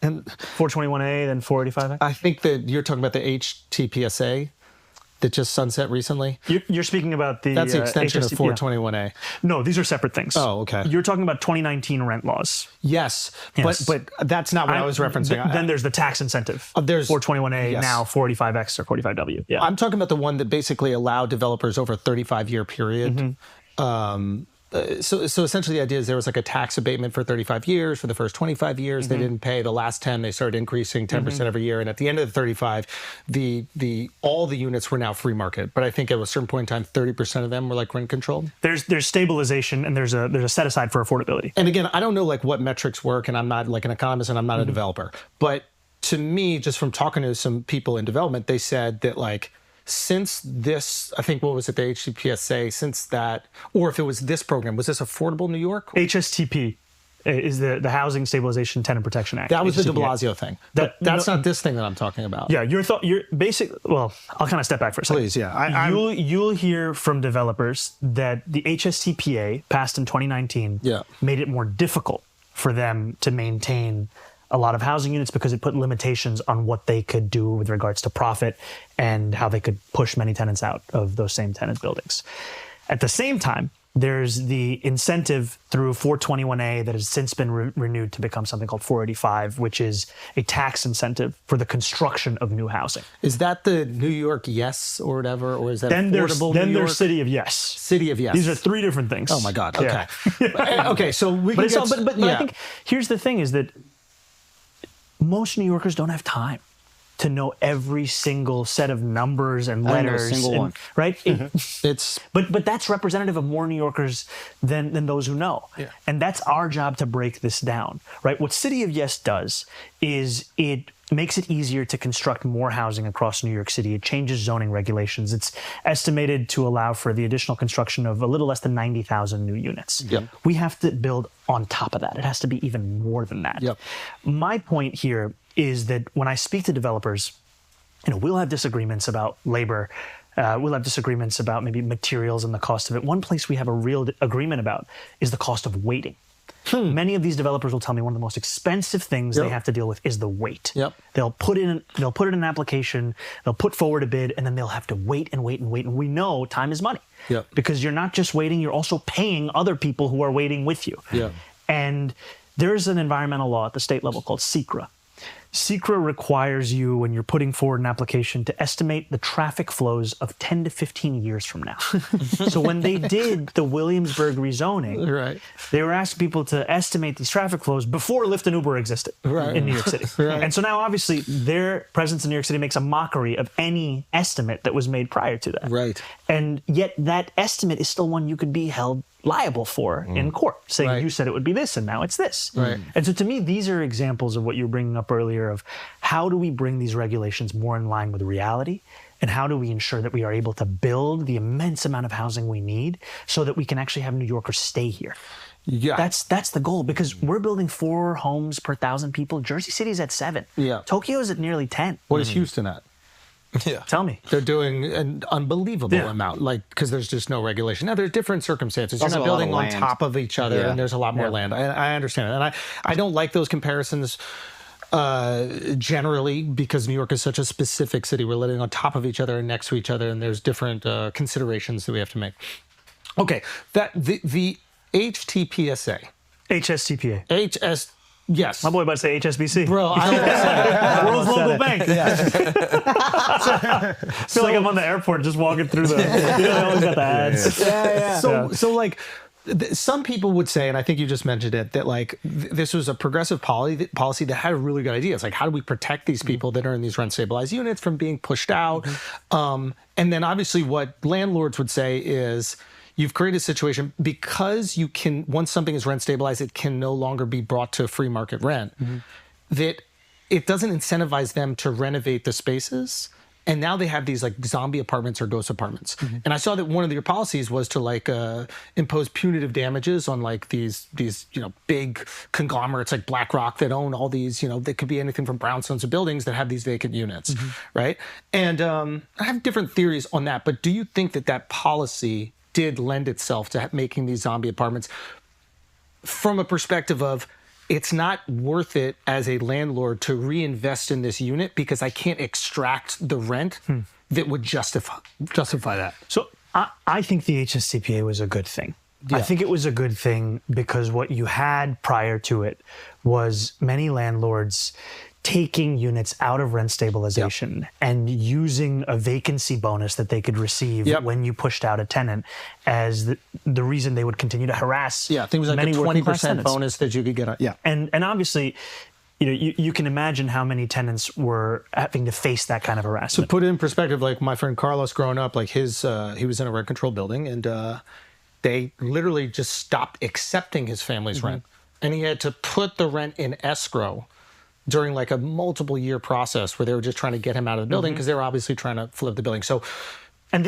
Speaker 3: And
Speaker 1: 421A, then 485A?
Speaker 3: I think that you're talking about the HTPSA that just sunset recently.
Speaker 1: You're speaking about the
Speaker 3: That's the extension of
Speaker 1: HSTP.
Speaker 3: 421A.
Speaker 1: No, these are separate things.
Speaker 3: Oh, okay.
Speaker 1: You're talking about 2019 rent laws.
Speaker 3: Yes,
Speaker 1: Yes.
Speaker 3: but that's not what I was referencing.
Speaker 1: Then there's the tax incentive.
Speaker 3: There's
Speaker 1: 421A,
Speaker 3: yes.
Speaker 1: now 485X or 45W. Yeah.
Speaker 3: I'm talking about the one that basically allowed developers over a 35-year period. So essentially the idea is there was like a tax abatement for 35 years. For the first 25 years, they didn't pay. The last 10, they started increasing 10% every year. And at the end of the 35, all the units were now free market. But I think at a certain point in time, 30% of them were like rent controlled.
Speaker 1: There's stabilization and there's a set aside for affordability.
Speaker 3: And again, I don't know like what metrics work, and I'm not like an economist and I'm not a developer. But to me, just from talking to some people in development, they said that like since this, I think what was it, the HTPSA, since that, or if it was this program, was this Affordable New York?
Speaker 1: HSTP is the Housing Stabilization Tenant Protection Act.
Speaker 3: That was the de
Speaker 1: HSTP.
Speaker 3: Blasio thing. That's not this thing that I'm talking about.
Speaker 1: Yeah, you're basic. Well, I'll kind of step back for a second.
Speaker 3: Please, yeah.
Speaker 1: You'll hear from developers that the HSTPA passed in 2019 made it more difficult for them to maintain a lot of housing units because it put limitations on what they could do with regards to profit and how they could push many tenants out of those same tenant buildings. At the same time, there's the incentive through 421A that has since been renewed to become something called 485, which is a tax incentive for the construction of new housing.
Speaker 3: Is that the New York Yes or whatever, or is that
Speaker 1: Then
Speaker 3: Affordable New York?
Speaker 1: there's City of Yes.
Speaker 3: City of Yes.
Speaker 1: These are three different things.
Speaker 3: Oh my God. Okay.
Speaker 1: Yeah.
Speaker 3: Okay. So we
Speaker 1: But,
Speaker 3: can
Speaker 1: I think here's the thing is that most New Yorkers don't have time to know every single set of numbers and
Speaker 2: I don't know a
Speaker 1: letters,
Speaker 2: single one.
Speaker 1: right?
Speaker 3: it's
Speaker 1: But that's representative of more New Yorkers than those who know.
Speaker 3: Yeah.
Speaker 1: And that's our job to break this down, right? What City of Yes does is it makes it easier to construct more housing across New York City. It changes zoning regulations. It's estimated to allow for the additional construction of a little less than 90,000 new units.
Speaker 3: Yep.
Speaker 1: We have to build on top of that. It has to be even more than that.
Speaker 3: Yep.
Speaker 1: My point here is that when I speak to developers, we'll have disagreements about labor. We'll have disagreements about maybe materials and the cost of it. One place we have a real agreement about is the cost of waiting. Many of these developers will tell me one of the most expensive things they have to deal with is the wait.
Speaker 3: Yep.
Speaker 1: They'll put in an application, they'll put forward a bid, and then they'll have to wait and wait and wait. And we know time is money.
Speaker 3: Yep.
Speaker 1: Because you're not just waiting, you're also paying other people who are waiting with you.
Speaker 3: Yep.
Speaker 1: And there's an environmental law at the state level called SECRA. SECRA requires you, when you're putting forward an application, to estimate the traffic flows of 10 to 15 years from now. So when they did the Williamsburg rezoning,
Speaker 3: Right.
Speaker 1: they were asking people to estimate these traffic flows before Lyft and Uber existed in New York City.
Speaker 3: Right.
Speaker 1: And so now, obviously, their presence in New York City makes a mockery of any estimate that was made prior to that.
Speaker 3: Right.
Speaker 1: And yet that estimate is still one you could be held liable for in court, saying
Speaker 3: Right.
Speaker 1: you said it would be this and now it's this.
Speaker 3: Right.
Speaker 1: And so to me, these are examples of what you were bringing up earlier of how do we bring these regulations more in line with reality, and how do we ensure that we are able to build the immense amount of housing we need so that we can actually have New Yorkers stay here.
Speaker 3: Yeah.
Speaker 1: That's the goal, because we're building 4 homes per 1,000 people. Jersey City's at 7.
Speaker 3: Yeah.
Speaker 1: Tokyo's at nearly 10.
Speaker 3: What is Houston at?
Speaker 5: Yeah.
Speaker 1: Tell me.
Speaker 3: They're doing an unbelievable
Speaker 1: Yeah.
Speaker 3: amount, like, because there's just no regulation. Now, there's different circumstances. You're
Speaker 2: Also
Speaker 3: not
Speaker 2: a lot of
Speaker 3: building on
Speaker 2: land.
Speaker 3: top of each other,
Speaker 2: Yeah.
Speaker 3: and there's a lot more land. I understand it. And I don't like those comparisons generally, because New York is such a specific city. We're living on top of each other and next to each other, and there's different considerations that we have to make. Okay, the HTPSA.
Speaker 1: HSTPA.
Speaker 3: Yes.
Speaker 1: My boy about to say HSBC.
Speaker 3: Bro, I almost said it.
Speaker 1: World's local bank. I feel like I'm on the airport just walking through the. They always got the ads.
Speaker 3: So like, some people would say, and I think you just mentioned it, that like this was a progressive policy that had a really good idea. It's like, how do we protect these people that are in these rent stabilized units from being pushed out? And then obviously what landlords would say is, you've created a situation because you can, once something is rent stabilized, it can no longer be brought to free market rent, that it doesn't incentivize them to renovate the spaces. And now they have these like zombie apartments or ghost apartments. And I saw that one of your policies was to like impose punitive damages on like these big conglomerates like BlackRock that own all these, they could be anything from brownstones to buildings that have these vacant units, right? And I have different theories on that, but do you think that policy did lend itself to making these zombie apartments from a perspective of, it's not worth it as a landlord to reinvest in this unit because I can't extract the rent that would justify that?
Speaker 1: So I think the HSCPA was a good thing. I think it was a good thing because what you had prior to it was many landlords taking units out of rent stabilization and using a vacancy bonus that they could receive when you pushed out a tenant as the reason they would continue to harass.
Speaker 3: Yeah, I think it was like
Speaker 1: many
Speaker 3: a
Speaker 1: 20%
Speaker 3: 20% bonus that you could get.
Speaker 1: And obviousing you can imagine how many tenants were having to face that kind of
Speaker 3: To
Speaker 1: harassment.
Speaker 3: put it in perspective, like my friend Carlos growing up, like he was in a rent control building, and they literally just stopped accepting his family's rent, and he had to put the rent in escrow during like a multiple year process where they were just trying to get him out of the building because they were obviously trying to flip the building. So I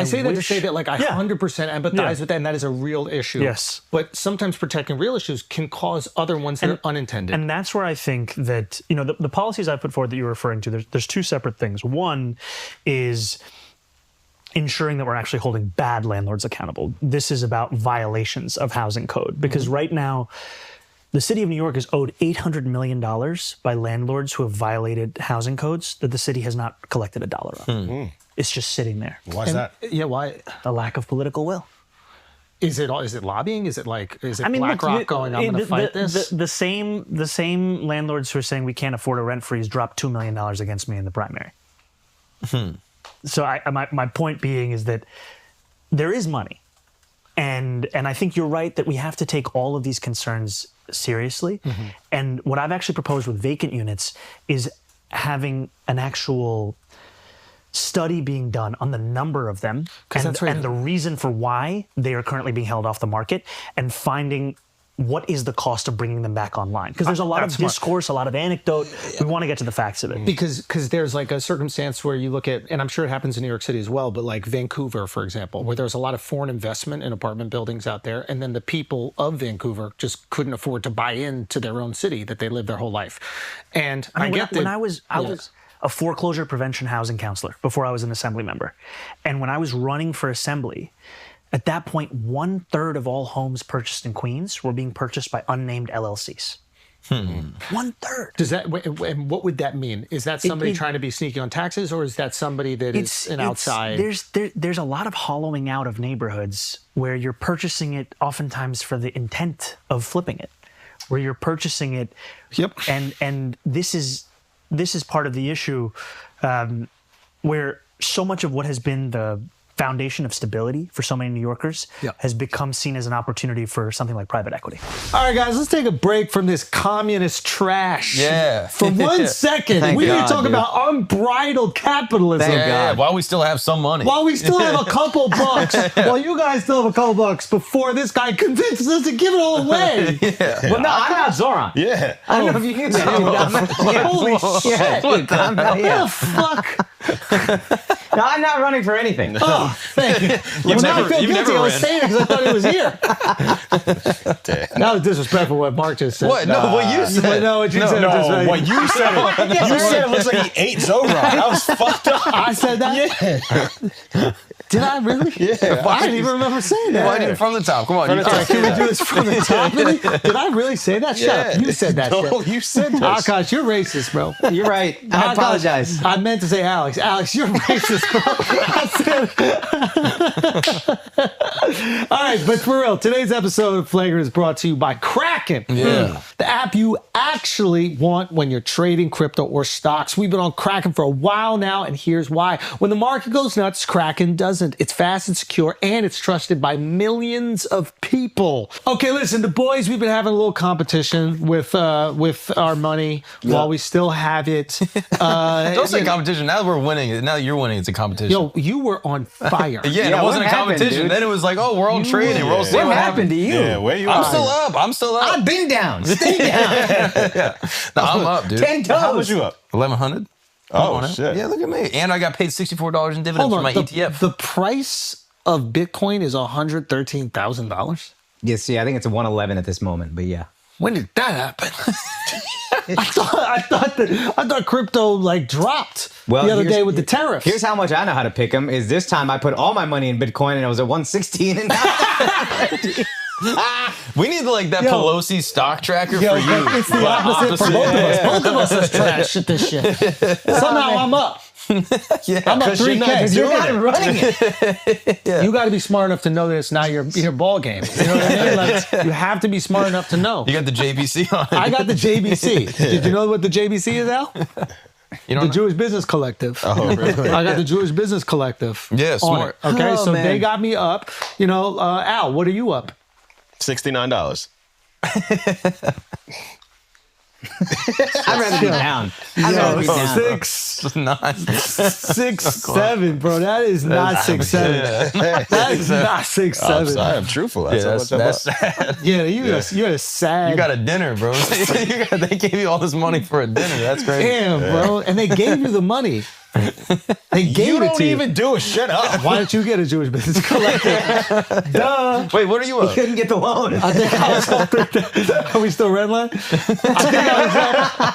Speaker 3: say that to say that like I 100% empathize with that, and that is a real issue.
Speaker 1: Yes.
Speaker 3: But sometimes protecting real issues can cause other ones that are unintended.
Speaker 1: And that's where I think that, the policies I put forward that you're referring to, there's two separate things. One is ensuring that we're actually holding bad landlords accountable. This is about violations of housing code, because right now, the city of New York is owed $800 million by landlords who have violated housing codes that the city has not collected a dollar on. It's just sitting there.
Speaker 4: Why is that?
Speaker 3: Yeah, why?
Speaker 1: A lack of political will.
Speaker 3: Is it lobbying? Is it BlackRock going, I'm going to fight this?
Speaker 1: The same landlords who are saying we can't afford a rent freeze dropped $2 million against me in the primary. So my point being is that there is money. And I think you're right that we have to take all of these concerns seriously. And what I've actually proposed with vacant units is having an actual study being done on the number of them and the reason for why they are currently being held off the market, and finding what is the cost of bringing them back online. Because there's a lot of discourse, a lot of anecdote. We want to get to the facts of it.
Speaker 3: Because there's like a circumstance where you look at, and I'm sure it happens in New York City as well, but like Vancouver, for example, where there's a lot of foreign investment in apartment buildings out there, and then the people of Vancouver just couldn't afford to buy into their own city that they lived their whole life. And I was a foreclosure prevention housing counselor before I was an assembly member. And when I was running for assembly, at that point, 1/3 of all homes purchased in Queens were being purchased by unnamed LLCs. 1/3. Does that, and what would that mean? Is that somebody trying to be sneaky on taxes, or is that somebody that is an outside?
Speaker 1: There's a lot of hollowing out of neighborhoods where you're purchasing it oftentimes for the intent of flipping it, where you're purchasing it.
Speaker 3: Yep.
Speaker 1: And this is part of the issue, where so much of what has been the foundation of stability for so many New Yorkers has become seen as an opportunity for something like private equity.
Speaker 3: All right, guys, let's take a break from this communist trash.
Speaker 5: Yeah.
Speaker 3: For 1 second.
Speaker 2: Thank
Speaker 3: We need to
Speaker 2: God,
Speaker 3: talk
Speaker 2: dude.
Speaker 3: about unbridled capitalism.
Speaker 2: Thank God.
Speaker 5: While we still have some money.
Speaker 3: While we still have a couple bucks, while you guys still have a couple bucks before this guy convinces us to give it all away.
Speaker 2: Well, no, I'm not Zohran.
Speaker 4: Yeah.
Speaker 2: I don't know if you knew that.
Speaker 3: Holy shit.
Speaker 2: Dude, I'm not,
Speaker 3: What the fuck?
Speaker 2: No, I'm not running for anything.
Speaker 3: Oh, thank you. Well, now I feel
Speaker 5: you've
Speaker 3: guilty.
Speaker 5: never
Speaker 3: I was
Speaker 5: ran.
Speaker 3: saying it because I thought he was here. That was disrespectful what Mark just said.
Speaker 5: What? No, what you said.
Speaker 3: No, what you said.
Speaker 4: No,
Speaker 3: was just
Speaker 4: what you said, you said it looks like he ate Zohran. That was fucked up.
Speaker 3: I said that?
Speaker 4: Yeah.
Speaker 3: Did I really?
Speaker 4: Yeah.
Speaker 3: I didn't even remember saying that.
Speaker 5: Why didn't from the top? Come on. You
Speaker 3: All right, can we do this from the top? Really? Did I really say that? Shut up. You said that
Speaker 4: No,
Speaker 3: shit.
Speaker 4: you said this.
Speaker 3: Akash, you're racist, bro.
Speaker 2: You're right. I apologize.
Speaker 3: I meant to say Alex. Alex, you're racist, bro. All right, but for real, today's episode of Flagrant is brought to you by Kraken.
Speaker 5: Yeah.
Speaker 3: The app you actually want when you're trading crypto or stocks. We've been on Kraken for a while now, and here's why. When the market goes nuts, Kraken doesn't. It's fast and secure, and it's trusted by millions of people. Okay, listen, the boys, we've been having a little competition with our money while we still have it.
Speaker 5: Don't say competition. Now that we're winning, now that you're winning, it's a competition.
Speaker 3: Yo, you were on fire.
Speaker 5: Yeah, and it
Speaker 2: what
Speaker 5: wasn't a
Speaker 2: happened,
Speaker 5: competition.
Speaker 2: dude?
Speaker 5: Then it was like, oh, we're all trading. We're all seeing
Speaker 2: What happened to you?
Speaker 4: Yeah, where you
Speaker 5: I'm
Speaker 4: at?
Speaker 5: still up. I'm still up.
Speaker 2: I've been down. Stay down.
Speaker 5: No, I'm up, dude.
Speaker 2: 10 toes.
Speaker 4: How much you up?
Speaker 5: 1,100.
Speaker 4: Oh, shit.
Speaker 5: Yeah, look at me. And I got paid $64 in dividends
Speaker 3: Hold
Speaker 5: for
Speaker 3: on,
Speaker 5: my
Speaker 3: the,
Speaker 5: ETF.
Speaker 3: the price of Bitcoin is $113,000.
Speaker 2: Yeah, see, I think it's a 111 at this moment, but yeah.
Speaker 3: When did that happen? I thought crypto like dropped the other day with the tariffs.
Speaker 2: Here's how much I know how to pick them. Is this time I put all my money in Bitcoin and it was at 116 and
Speaker 5: We need like that Pelosi stock tracker for you.
Speaker 3: It's the opposite for both of us. Both of us is trash at this shit. Somehow I'm up.
Speaker 5: Yeah,
Speaker 3: I'm up 3K.
Speaker 2: you're not running it.
Speaker 3: You got to be smart enough to know that it's not your ball game. You know what I mean? Like, you have to be smart enough to know.
Speaker 5: you got the JBC on it.
Speaker 3: I got the JBC. Did you know what the JBC is, Al?
Speaker 5: You know
Speaker 3: The Jewish Business Collective.
Speaker 4: Oh, really?
Speaker 3: I got the Jewish Business Collective.
Speaker 5: Yeah,
Speaker 3: on
Speaker 5: smart.
Speaker 3: it. Okay,
Speaker 2: Oh,
Speaker 3: so
Speaker 2: man.
Speaker 3: they got me up. You know, Al, what are you up?
Speaker 4: $69.
Speaker 2: I'd rather be down. I'd rather be down.
Speaker 3: 6'7", bro. That is not 6'7". That is not 6'7".
Speaker 4: I'm truthful. That's
Speaker 5: sad.
Speaker 3: Yeah, you're a sad.
Speaker 5: You got a dinner, bro. They gave you all this money for a dinner. That's crazy.
Speaker 3: Damn, bro. And they gave you the money. They gave
Speaker 4: you
Speaker 3: it
Speaker 4: don't
Speaker 3: to you.
Speaker 4: even do it. Shut up.
Speaker 3: Why don't you get a Jewish business collector? Duh.
Speaker 5: Wait, what are you up?
Speaker 2: Couldn't get the loan.
Speaker 3: I think I was up Are we still redline?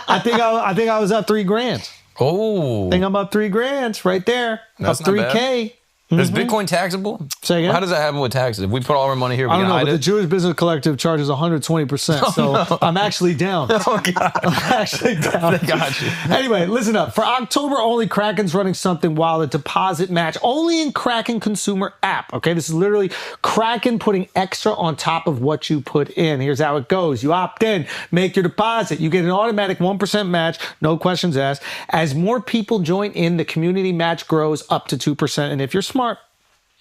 Speaker 3: I think I was up $3,000.
Speaker 5: Oh.
Speaker 3: I think I'm up $3,000 right there.
Speaker 5: That's
Speaker 3: up
Speaker 5: not bad.
Speaker 3: $3K.
Speaker 5: Is Bitcoin taxable?
Speaker 3: Say again?
Speaker 5: How does that happen with taxes? If we put all our money here, we
Speaker 3: I don't know,
Speaker 5: hide
Speaker 3: but the
Speaker 5: it?
Speaker 3: Jewish Business Collective charges 120%, so I'm actually down.
Speaker 5: Oh, God.
Speaker 3: I'm actually down.
Speaker 5: They got you.
Speaker 3: Anyway, listen up. For October only, Kraken's running something wild, a deposit match only in Kraken consumer app. Okay, this is literally Kraken putting extra on top of what you put in. Here's how it goes. You opt in, make your deposit. You get an automatic 1% match, no questions asked. As more people join in, the community match grows up to 2%. And if you're smart,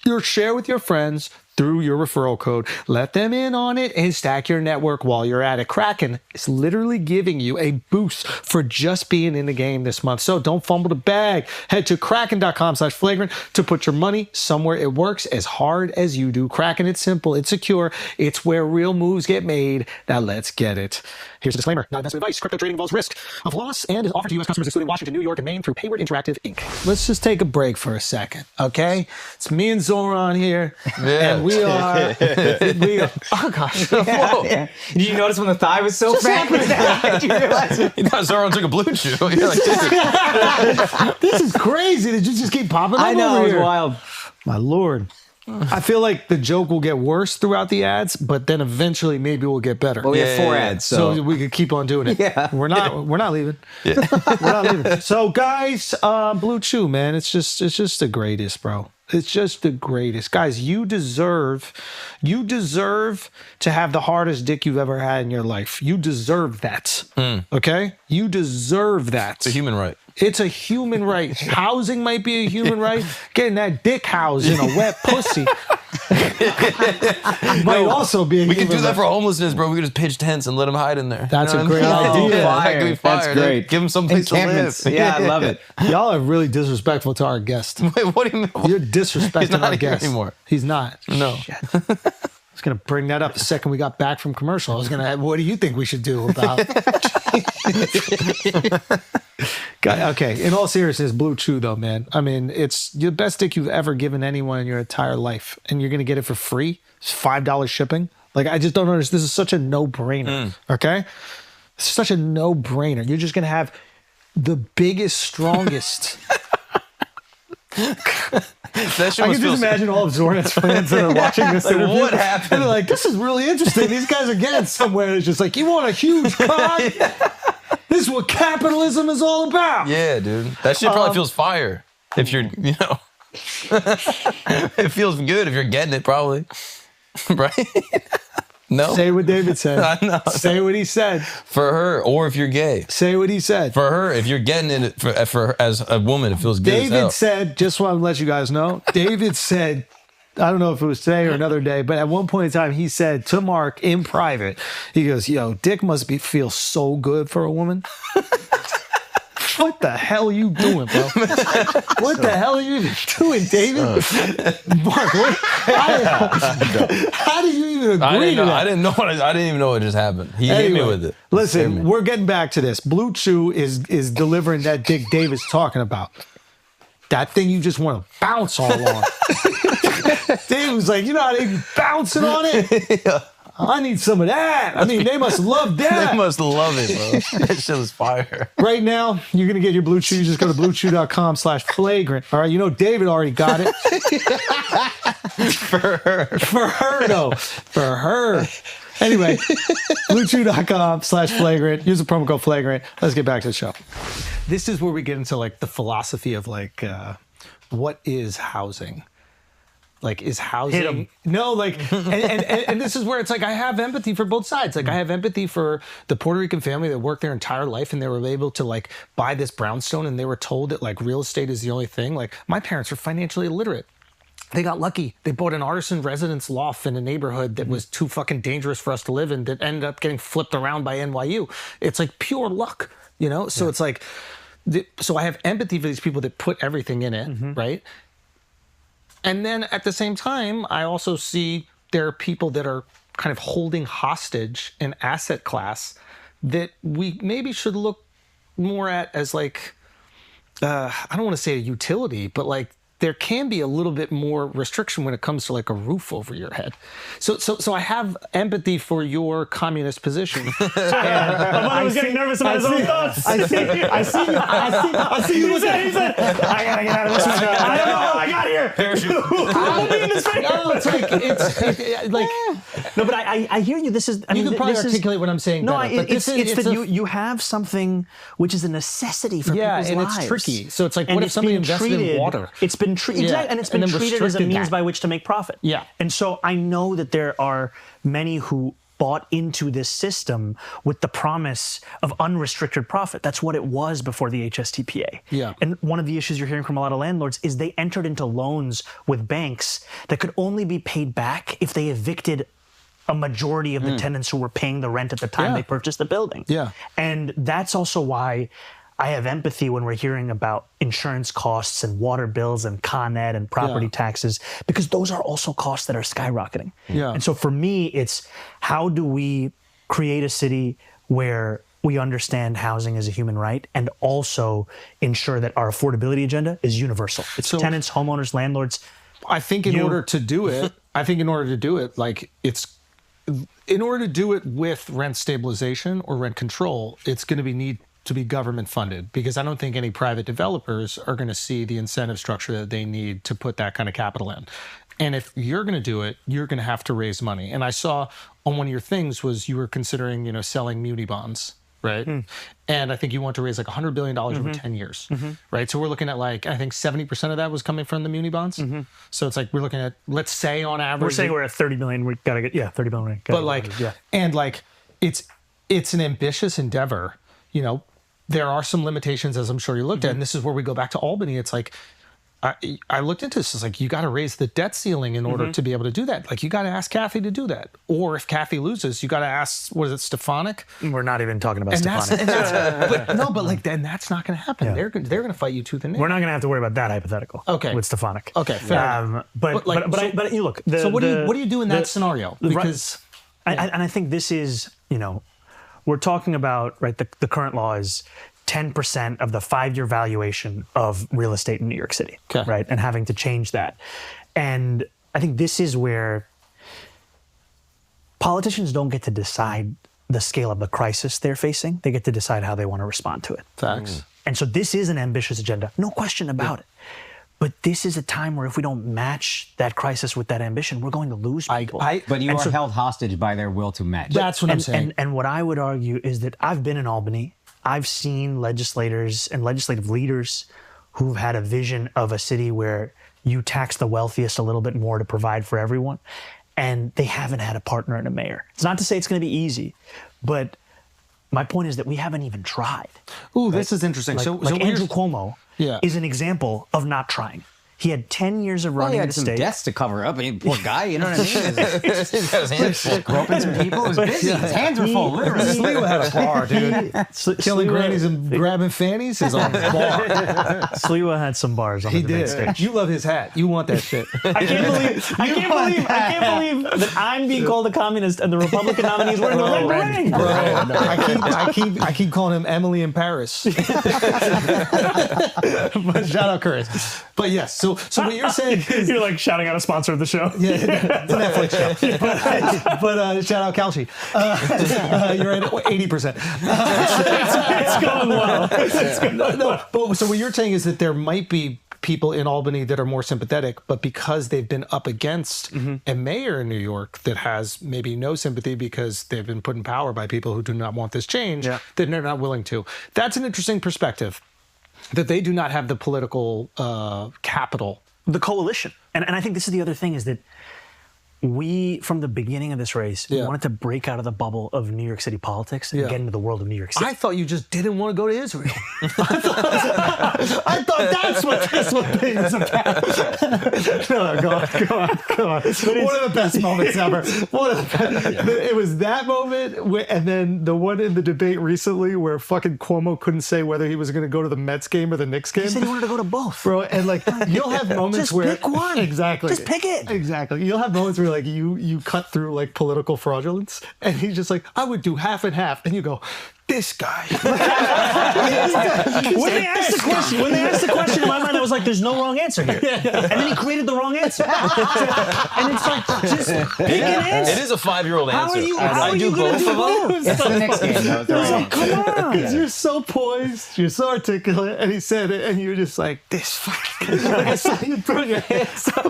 Speaker 3: you'll share with your friends through your referral code. Let them in on it and stack your network while you're at it. Kraken is literally giving you a boost for just being in the game this month. So don't fumble the bag. Head to kraken.com/flagrant to put your money somewhere it works as hard as you do. Kraken, it's simple, it's secure, it's where real moves get made. Now let's get it. Here's a disclaimer. Not investment advice. Crypto trading involves risk of loss and is offered to U.S. customers including Washington, New York, and Maine through Payward Interactive, Inc. Let's just take a break for a second, okay? It's me and Zohran here, and we are, oh gosh.
Speaker 2: Yeah. Did you notice when the thigh was so fat? Did you realize it?
Speaker 5: You thought Zohran took a blue chew. You're like,
Speaker 3: This is crazy. Did you just keep popping up
Speaker 2: I know,
Speaker 3: over
Speaker 2: it was
Speaker 3: here?
Speaker 2: wild.
Speaker 3: My Lord. I feel like the joke will get worse throughout the ads, but then eventually maybe we'll get better.
Speaker 2: Well, we have 4
Speaker 5: Yeah.
Speaker 2: ads,
Speaker 3: so
Speaker 2: so.
Speaker 3: we could keep on doing it.
Speaker 2: Yeah.
Speaker 3: We're not leaving. We're not leaving. So guys, Blue Chew, man, it's just the greatest, bro. It's just the greatest. Guys, you deserve to have the hardest dick you've ever had in your life. You deserve that. Okay? You deserve that.
Speaker 5: it's a human right.
Speaker 3: It's a human right. Housing might be a human right. Getting that dick housed in a wet pussy might also be a
Speaker 5: We
Speaker 3: human
Speaker 5: can do that
Speaker 3: right.
Speaker 5: for homelessness, bro. We can just pitch tents and let them hide in there.
Speaker 3: That's a
Speaker 5: You know
Speaker 3: great
Speaker 5: what I mean?
Speaker 3: idea.
Speaker 5: That could be fire.
Speaker 2: That's great.
Speaker 5: Give them some place to live.
Speaker 2: Encampments. Yeah, I love it.
Speaker 3: Y'all are really disrespectful to our guest.
Speaker 5: Wait, what do you mean?
Speaker 3: You're disrespecting
Speaker 5: He's not
Speaker 3: our
Speaker 5: here
Speaker 3: guest
Speaker 5: anymore.
Speaker 3: He's not.
Speaker 5: No.
Speaker 3: Shit. I was going to bring that up the second we got back from commercial. I was going to, what do you think we should do about Okay, in all seriousness, Blue Chew though, man. I mean, it's the best dick you've ever given anyone in your entire life. And you're going to get it for free. It's $5 shipping. Like, I just don't understand. This is such a no-brainer, okay? It's such a no-brainer. You're just going to have the biggest, strongest...
Speaker 5: That shit
Speaker 3: I
Speaker 5: must
Speaker 3: can
Speaker 5: feel
Speaker 3: just imagine all of Zoran's fans that are watching this
Speaker 5: Like,
Speaker 3: interview.
Speaker 5: what happened?
Speaker 3: And they're like, this is really interesting. These guys are getting somewhere. It's just like, you want a huge cock? This is what capitalism is all about.
Speaker 5: Yeah, dude. That shit probably feels fire. If you're, you know. It feels good if you're getting it, probably. Right? No?
Speaker 3: Say what David said.
Speaker 5: I know.
Speaker 3: Say what he said.
Speaker 5: For her, or if you're gay.
Speaker 3: Say what he said.
Speaker 5: For her, if you're getting it for her, as a woman, it feels good as hell.
Speaker 3: David said, just want to let you guys know, David said, I don't know if it was today or another day, but at one point in time, he said to Mark in private, he goes, yo, dick must feel so good for a woman. What the hell are you doing, bro? What the hell are you doing, David? Mark, how do you even agree to that?
Speaker 5: I didn't know. I didn't even know what just happened. He hit me with it.
Speaker 3: Listen, we're getting back to this. Blue Chew is delivering that dick David's talking about. That thing you just want to bounce all on. Dave was like, you know how they be bouncing on it? Yeah. I need some of that. I mean, they must love that.
Speaker 5: They must love it, bro. That shit is fire.
Speaker 3: Right now, you're going to get your Blue Chew. You just go to bluechew.com/flagrant. All right, you know David already got it. For her, though. For her. Anyway, bluechew.com/flagrant. Use the promo code flagrant. Let's get back to the show. This is where we get into like the philosophy of like, what is housing? Like, is housing... No, like, and this is where it's like, I have empathy for both sides. Like, I have empathy for the Puerto Rican family that worked their entire life and they were able to, like, buy this brownstone and they were told that, like, real estate is the only thing. Like, my parents are financially illiterate. They got lucky. They bought an artisan residence loft in a neighborhood that was too fucking dangerous for us to live in, that ended up getting flipped around by NYU. It's like pure luck, you know? So it's like, so I have empathy for these people that put everything in it, right? And then at the same time, I also see there are people that are kind of holding hostage an asset class that we maybe should look more at as like, I don't want to say a utility, but like, there can be a little bit more restriction when it comes to like a roof over your head. So I have empathy for your communist position.
Speaker 1: I was getting nervous about his own thoughts.
Speaker 3: I see you.
Speaker 1: He said, I gotta get out of this one. I don't know how I got here.
Speaker 5: Parachute.
Speaker 1: I'm being this favor.
Speaker 3: No, it's like
Speaker 1: No, but I hear you. This is.
Speaker 3: you can probably articulate what I'm saying.
Speaker 1: No,
Speaker 3: better, but
Speaker 1: it's that you have something which is a necessity for people's lives.
Speaker 3: It's tricky. So it's like,
Speaker 1: And
Speaker 3: what if
Speaker 1: it's
Speaker 3: somebody
Speaker 1: been
Speaker 3: invested in
Speaker 1: treated-
Speaker 3: water?
Speaker 1: It's been treated,
Speaker 3: Yeah.
Speaker 1: and it's
Speaker 3: And
Speaker 1: been
Speaker 3: then
Speaker 1: treated as a
Speaker 3: restricted
Speaker 1: means
Speaker 3: that.
Speaker 1: by which to make profit.
Speaker 3: Yeah.
Speaker 1: And so I know that there are many who bought into this system with the promise of unrestricted profit. That's what it was before the HSTPA.
Speaker 3: Yeah.
Speaker 1: And one of the issues you're hearing from a lot of landlords is they entered into loans with banks that could only be paid back if they evicted a majority of the tenants who were paying the rent at the time they purchased the building.
Speaker 3: Yeah.
Speaker 1: And that's also why I have empathy when we're hearing about insurance costs and water bills and Con Ed and property taxes, because those are also costs that are skyrocketing.
Speaker 3: Yeah.
Speaker 1: And so for me, it's how do we create a city where we understand housing as a human right and also ensure that our affordability agenda is universal. It's tenants, homeowners, landlords.
Speaker 3: I think in order to do it, like in order to do it with rent stabilization or rent control, it's going to need to be government funded, because I don't think any private developers are going to see the incentive structure that they need to put that kind of capital in. And if you're going to do it, you're going to have to raise money. And I saw on one of your things was you were considering, selling muni bonds, right? And I think you want to raise like $100 billion over 10 years, right? So we're looking at like, I think 70% of that was coming from the muni bonds. So it's like, we're looking at, let's say on average.
Speaker 1: We're saying we're at 30 million. We got to get, 30 million.
Speaker 3: But like, and like, it's an ambitious endeavor, There are some limitations, as I'm sure you looked at, and this is where we go back to Albany. It's like, I looked into this. It's like, you got to raise the debt ceiling in order to be able to do that. Like, you got to ask Kathy to do that. Or if Kathy loses, you got to ask, what is it, Stefanik?
Speaker 1: We're not even talking about
Speaker 3: And
Speaker 1: Stefanik.
Speaker 3: then that's not going to happen.
Speaker 1: Yeah.
Speaker 3: They're going to fight you tooth and nail.
Speaker 1: We're not going to have to worry about that hypothetical.
Speaker 3: Okay.
Speaker 1: With Stefanik.
Speaker 3: Okay, fair enough.
Speaker 1: But you look.
Speaker 3: So what do you do in that scenario? Because
Speaker 1: and I think this is, we're talking about, right, the current law is 10% of the 5-year valuation of real estate in New York City, right? And having to change that. And I think this is where politicians don't get to decide the scale of the crisis they're facing. They get to decide how they want to respond to it.
Speaker 3: Facts.
Speaker 1: And so this is an ambitious agenda, no question about it. But this is a time where if we don't match that crisis with that ambition, we're going to lose people.
Speaker 2: But you are held hostage by their will to match.
Speaker 3: That's what I'm saying.
Speaker 1: And what I would argue is that I've been in Albany. I've seen legislators and legislative leaders who've had a vision of a city where you tax the wealthiest a little bit more to provide for everyone. And they haven't had a partner in a mayor. It's not to say it's going to be easy, but my point is that we haven't even tried.
Speaker 3: Ooh, right? This is interesting.
Speaker 1: Like,
Speaker 3: so
Speaker 1: Andrew Cuomo is an example of not trying. He had 10 years of running
Speaker 2: he had
Speaker 1: the
Speaker 2: some
Speaker 1: state.
Speaker 2: deaths to cover up. I mean, poor guy, you know what I mean? He's got his hands full. Groping some people. It was busy. His hands were full, literally.
Speaker 3: Sliwa had a bar, dude. Killing grannies and grabbing fannies is on the bar.
Speaker 1: Sliwa had some bars on the debate stage.
Speaker 3: You love his hat. You want that shit.
Speaker 1: I can't believe that I'm being called a communist and the Republican nominee is wearing a red ring.
Speaker 3: Bro, I keep calling him Emily in Paris. But shout out Curtis. But yes, so what you're saying is
Speaker 1: you're like shouting out a sponsor of the show.
Speaker 3: Yeah, the Netflix show. But shout out Kalshi. You're at 80%.
Speaker 1: It's going well.
Speaker 3: No, but so what you're saying is that there might be people in Albany that are more sympathetic, but because they've been up against a mayor in New York that has maybe no sympathy because they've been put in power by people who do not want this change, then they're not willing to. That's an interesting perspective, that they do not have the political... capital.
Speaker 1: The coalition. And I think this is the other thing is that, you know, we're talking about, right, the current law is 10% of the 5-year valuation of real estate in New York City, right? And having to change that. And so this is where politicians don't get to decide the scale of the crisis they're facing. They get to decide how they want to respond to it. But this is an ambitious agenda, no question about it. But we, from the beginning of this race, we
Speaker 3: Yeah.
Speaker 1: wanted to break out of the bubble of New York City politics and
Speaker 3: Yeah.
Speaker 1: get into the world of New York City.
Speaker 3: I thought you just didn't want to go to Israel. I thought that's what this whole thing is about. No, go on. One of the best moments ever. It was that moment, and then the one in the debate recently where fucking Cuomo couldn't say whether he was going to go to the Mets game or the Knicks game.
Speaker 1: He said he wanted to go to both.
Speaker 3: Bro, and like you'll have moments
Speaker 1: Just
Speaker 3: where
Speaker 1: pick one.
Speaker 3: Exactly.
Speaker 1: Just pick it.
Speaker 3: Exactly. You'll have moments where like you cut through like political fraudulence, and he's just like, I would do half and half, and you go, this guy.
Speaker 1: When they asked the question in my mind, I was like, "There's no wrong answer here," and then he created the wrong answer. And it's like, just pick an answer.
Speaker 5: It is a 5-year-old answer.
Speaker 1: How are you going to do both?
Speaker 2: It's the next game, though. They're all-
Speaker 1: Come on.
Speaker 3: Because you're so poised, you're so articulate, and he said it, and you're just like, this fucking. Like I saw you throw your hands up.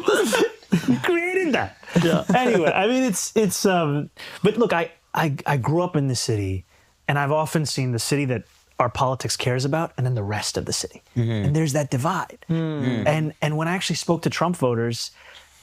Speaker 1: You created that.
Speaker 3: Yeah.
Speaker 1: Anyway, I mean, it's. But look, I grew up in the city, and I've often seen the city that our politics cares about, and then the rest of the city, and there's that divide. And when I actually spoke to Trump voters,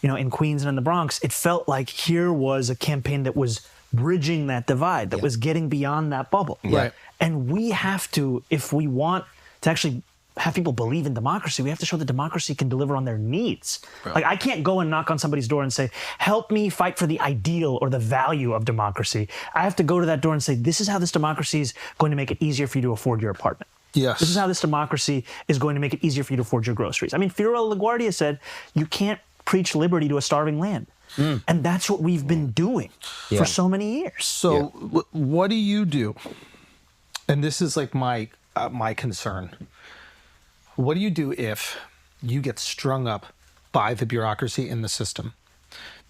Speaker 1: in Queens and in the Bronx, it felt like here was a campaign that was bridging that divide, that was getting beyond that bubble.
Speaker 3: Right.
Speaker 1: And we have to, if we want to actually have people believe in democracy, we have to show that democracy can deliver on their needs. Like, I can't go and knock on somebody's door and say, help me fight for the ideal or the value of democracy. I have to go to that door and say, this is how this democracy is going to make it easier for you to afford your apartment.
Speaker 3: Yes.
Speaker 1: This is how this democracy is going to make it easier for you to afford your groceries. I mean, Fiorello LaGuardia said, you can't preach liberty to a starving land. And that's what we've been doing for so many years.
Speaker 3: So, what do you do? And this is like my concern. What do you do if you get strung up by the bureaucracy in the system?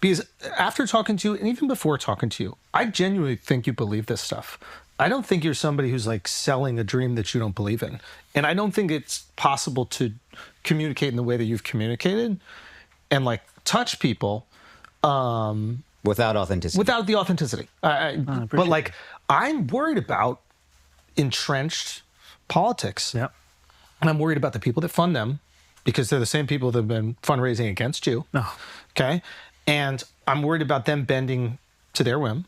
Speaker 3: Because after talking to you, and even before talking to you, I genuinely think you believe this stuff. I don't think you're somebody who's like selling a dream that you don't believe in. And I don't think it's possible to communicate in the way that you've communicated and like touch people
Speaker 2: Without authenticity.
Speaker 3: without the authenticity. But like, I'm worried about entrenched politics.
Speaker 1: Yep.
Speaker 3: And I'm worried about the people that fund them because they're the same people that have been fundraising against you.
Speaker 1: No.
Speaker 3: Okay. And I'm worried about them bending to their whim.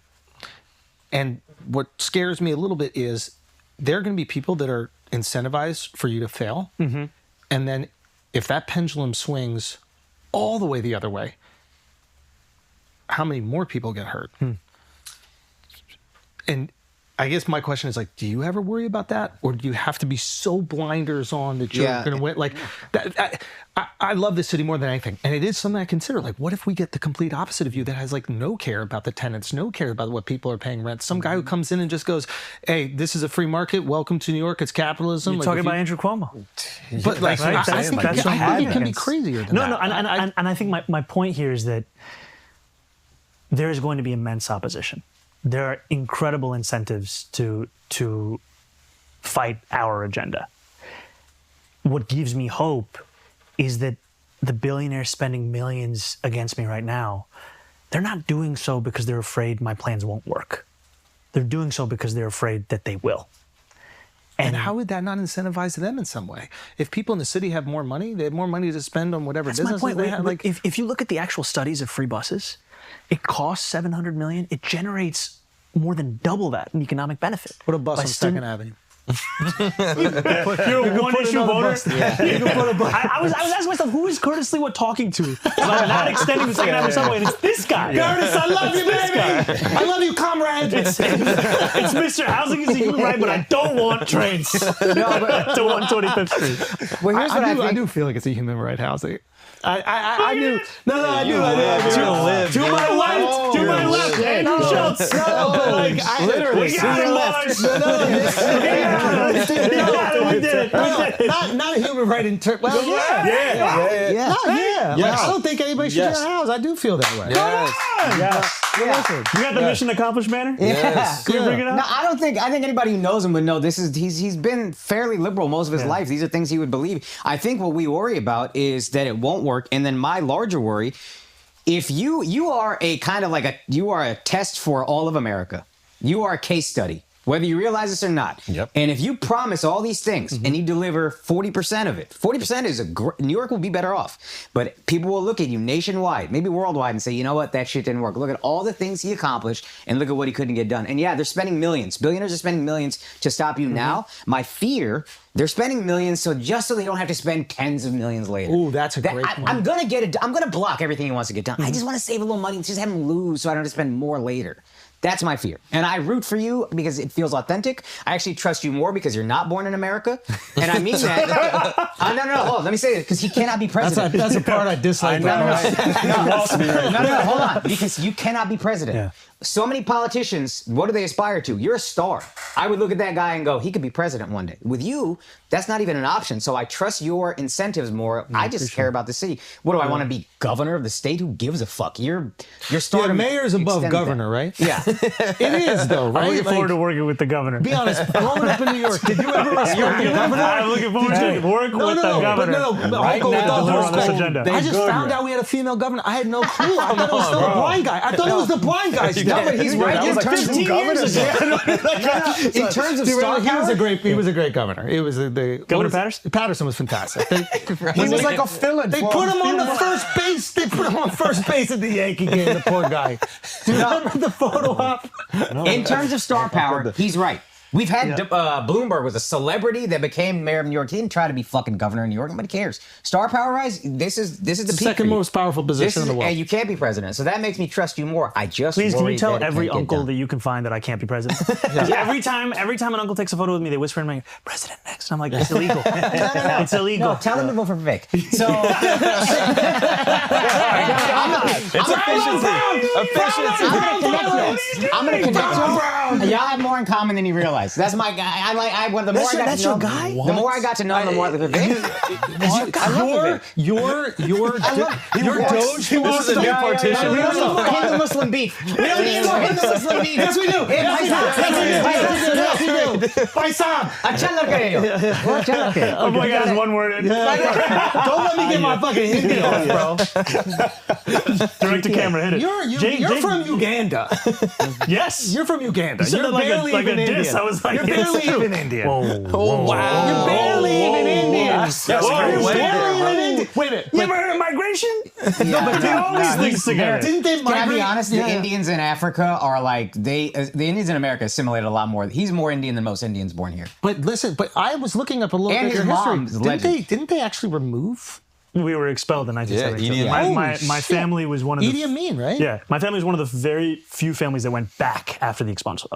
Speaker 3: And what scares me a little bit is there are going to be people that are incentivized for you to fail. And then if that pendulum swings all the way the other way, how many more people get hurt? And I guess my question is like, do you ever worry about that? Or do you have to be so blinders on that you're going to win? Like, I love this city more than anything. And it is something I consider. Like, what if we get the complete opposite of you that has like no care about the tenants, no care about what people are paying rent? Some guy who comes in and just goes, hey, this is a free market. Welcome to New York. It's capitalism.
Speaker 1: You're
Speaker 3: Like,
Speaker 1: talking
Speaker 3: if
Speaker 1: about
Speaker 3: you-
Speaker 1: Andrew Cuomo.
Speaker 3: But like,
Speaker 1: Right?
Speaker 3: I
Speaker 1: That's
Speaker 3: think
Speaker 1: what
Speaker 3: it can be
Speaker 1: happens.
Speaker 3: crazier than
Speaker 1: No,
Speaker 3: that.
Speaker 1: and I think my point here is that there is going to be immense opposition. There are incredible incentives to fight our agenda. What gives me hope is that the billionaires spending millions against me right now, they're not doing so because they're afraid my plans won't work. They're doing so because they're afraid that they will.
Speaker 3: And how would that not incentivize them in some way? If people in the city have more money, they have more money to spend on whatever
Speaker 1: That's my
Speaker 3: business
Speaker 1: point.
Speaker 3: they have. Like,
Speaker 1: if you look at the actual studies of free buses, it costs $700 million. It generates more than double that in economic benefit.
Speaker 3: put a bus
Speaker 1: By
Speaker 3: on
Speaker 1: stim-
Speaker 3: Second Avenue.
Speaker 1: You're a one-issue voter. I was asking myself, who is Curtis Lee talking to about not extending the Second Avenue subway? And it's this guy.
Speaker 3: Curtis, I love you, baby. I love you, comrade.
Speaker 1: It's Mr. Housing is a human right, but I don't want trains to 125th Street.
Speaker 2: Well, here's what
Speaker 3: I do feel like it's a human right housing. I do. No, I do.
Speaker 1: To my left, Andrew Schultz.
Speaker 3: Literally.
Speaker 1: We got it, Lars. We did it.
Speaker 3: Not a human right in terms. Well, yeah. Like, I don't think anybody should get a house. I do feel that way.
Speaker 5: Yes.
Speaker 1: You got the mission accomplished banner?
Speaker 2: Yeah.
Speaker 1: Can we bring it up?
Speaker 2: No, I think anybody who knows him would know he's been fairly liberal most of his life. These are things he would believe. I think what we worry about is that it won't work. And then my larger worry, if you are a kind of like you are a test for all of America. You are a case study. whether you realize this or not.
Speaker 4: Yep.
Speaker 2: And if you promise all these things and you deliver 40% of it, 40% is New York will be better off. But people will look at you nationwide, maybe worldwide, and say, you know what, that shit didn't work. Look at all the things he accomplished and look at what he couldn't get done. And yeah, they're spending millions. Billionaires are spending millions to stop you now. My fear, they're spending millions so they don't have to spend tens of millions later.
Speaker 3: Ooh, that's a great point.
Speaker 2: I'm gonna get it. I'm gonna block everything he wants to get done. I just want to save a little money, just have him lose, so I don't have to spend more later. That's my fear. And I root for you because it feels authentic. I actually trust you more because you're not born in America. And I mean that. No, hold on. Let me say this, because he cannot be president.
Speaker 3: That's a part I dislike.
Speaker 2: No, hold on. Because you cannot be president.
Speaker 1: Yeah.
Speaker 2: So many politicians, what do they aspire to? You're a star. I would look at that guy and go, he could be president one day. With you, that's not even an option. So I trust your incentives more. I just care about the city. What do I want to be governor of the state? Who gives a fuck? You're star.
Speaker 3: Yeah, mayor's above governor, right?
Speaker 2: Yeah.
Speaker 3: It is, though, right?
Speaker 1: I'm looking forward to working with the governor.
Speaker 3: Be honest, growing up in New York, did you ever respect the governor?
Speaker 1: I'm looking forward to work with the governor.
Speaker 3: I'll go with
Speaker 1: now,
Speaker 3: the
Speaker 1: they're
Speaker 3: whole
Speaker 1: on this
Speaker 3: spectrum.
Speaker 1: agenda.
Speaker 3: I just found out we had a female governor. I had no clue. I thought it was still a blind guy. I thought it was the blind guy.
Speaker 2: No, but he's right.
Speaker 4: That was like 15 years ago.
Speaker 2: In terms of star
Speaker 3: he was
Speaker 2: power,
Speaker 3: he was a great governor. It was
Speaker 1: Governor Patterson?
Speaker 3: Patterson was fantastic.
Speaker 4: He was like a villain.
Speaker 3: They put him on the first base. They put him on first base at the Yankee game. The poor guy. Do you remember the photo op?
Speaker 2: in terms of star power, he's right. We've had Bloomberg was a celebrity that became mayor of New York. He didn't try to be fucking governor of New York. Nobody cares. Star power wise, this is the peak
Speaker 3: Second most powerful position in the world.
Speaker 2: And you can't be president, so that makes me trust you more. I just
Speaker 1: Please, can you
Speaker 2: worry
Speaker 1: tell
Speaker 2: that it
Speaker 1: every
Speaker 2: can't get
Speaker 1: uncle
Speaker 2: done.
Speaker 1: that you can find that I can't be president? every time an uncle takes a photo with me, they whisper in my ear, "President next." And I'm like, it's illegal. It's illegal.
Speaker 2: No, tell them to vote for Vivek. So
Speaker 5: It's efficiency.
Speaker 2: I'm gonna connect you. Y'all have more in common than you realize. That's my guy. The more I got to know, the more I got to know him, the more Vivek. I love Vivek.
Speaker 3: Your Doge.
Speaker 5: This is a new partition.
Speaker 2: We don't need more Hindu-Muslim beef. We don't need more Hindu-Muslim beef.
Speaker 3: Yes, we do. Yes, we do. Paisam.
Speaker 2: अच्छा लग रहे हो.
Speaker 1: Oh my God, it's one word in.
Speaker 3: Don't let me get my fucking Hindi off, bro.
Speaker 1: Direct to camera, hit it.
Speaker 3: You're from Uganda.
Speaker 1: Yes.
Speaker 3: You're from Uganda.
Speaker 1: said
Speaker 3: You're
Speaker 1: that like
Speaker 3: barely
Speaker 1: a
Speaker 3: even
Speaker 1: diss.
Speaker 3: Indian.
Speaker 1: I was like,
Speaker 3: You're
Speaker 1: yeah,
Speaker 3: barely
Speaker 1: it's true.
Speaker 3: even Indian.
Speaker 5: Oh, wow.
Speaker 3: You're barely even Indian.
Speaker 5: That's a great
Speaker 3: You're
Speaker 5: way.
Speaker 3: barely even Indian. Wait a minute.
Speaker 1: You ever heard of migration?
Speaker 2: No, but
Speaker 1: They always link together.
Speaker 3: Didn't they
Speaker 2: Can I
Speaker 3: migrate?
Speaker 2: be honest? The
Speaker 3: Yeah.
Speaker 2: Indians in Africa are like the Indians in America assimilated a lot more. He's more Indian than most Indians born here.
Speaker 3: But listen, I was looking up a little
Speaker 2: And
Speaker 3: bit
Speaker 2: his
Speaker 3: of history.
Speaker 2: mom's legend.
Speaker 3: Didn't they actually remove
Speaker 1: We were expelled in 1972.
Speaker 5: Yeah,
Speaker 1: my family was one of the
Speaker 3: Idi Amin, right?
Speaker 1: Yeah, my family was one of the very few families that went back after the expulsion.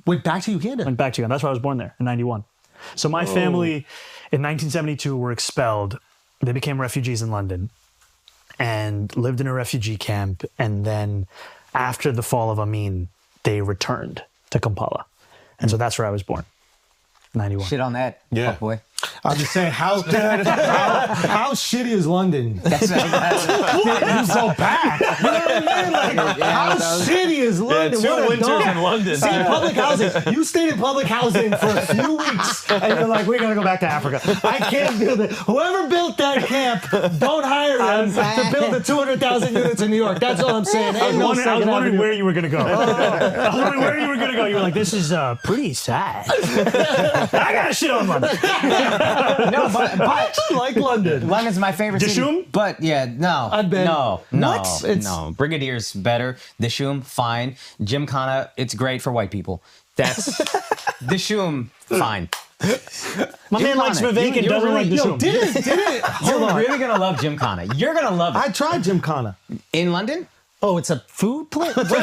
Speaker 3: Went back to Uganda.
Speaker 1: Went back to Uganda. That's why I was born there in 91. So my family in 1972 were expelled. They became refugees in London and lived in a refugee camp. And then after the fall of Amin, they returned to Kampala. And so that's where I was born, 91.
Speaker 2: Shit on that,
Speaker 4: Yeah.
Speaker 2: boy.
Speaker 3: I'm just saying, how shitty is London?
Speaker 2: That's
Speaker 3: You so bad. You know what I mean? Like, how shitty is London?
Speaker 5: two
Speaker 3: What a
Speaker 5: winters
Speaker 3: dog.
Speaker 5: in London.
Speaker 3: See, public housing. You stayed in public housing for a few weeks, and you're like, we're gonna go back to Africa. I can't build it. Whoever built that camp, don't hire them to build the 200,000 units in New York. That's all I'm saying.
Speaker 1: I was
Speaker 3: Ain't no
Speaker 1: wondering
Speaker 3: Second
Speaker 1: wondering
Speaker 3: Avenue.
Speaker 1: where you were going to go. I was wondering where you were going to go. You were like, this is pretty sad. I got to shit on London.
Speaker 2: no,
Speaker 3: I
Speaker 2: but
Speaker 3: actually like London.
Speaker 2: London's my favorite city.
Speaker 1: Dishoom?
Speaker 2: But yeah, no.
Speaker 3: I've been-
Speaker 2: No.
Speaker 3: What? It's-
Speaker 2: No. Brigadier's better. Dishoom, fine. Gymkhana, it's great for white people. That's Dishoom, fine.
Speaker 1: My man likes Vivek and doesn't like
Speaker 3: Yo,
Speaker 1: Dishoom.
Speaker 3: did it?
Speaker 2: You're
Speaker 3: Hold on.
Speaker 2: really gonna love Gymkhana. You're gonna love it.
Speaker 3: I tried Gymkhana.
Speaker 2: In London?
Speaker 3: Oh, it's a food place? I thought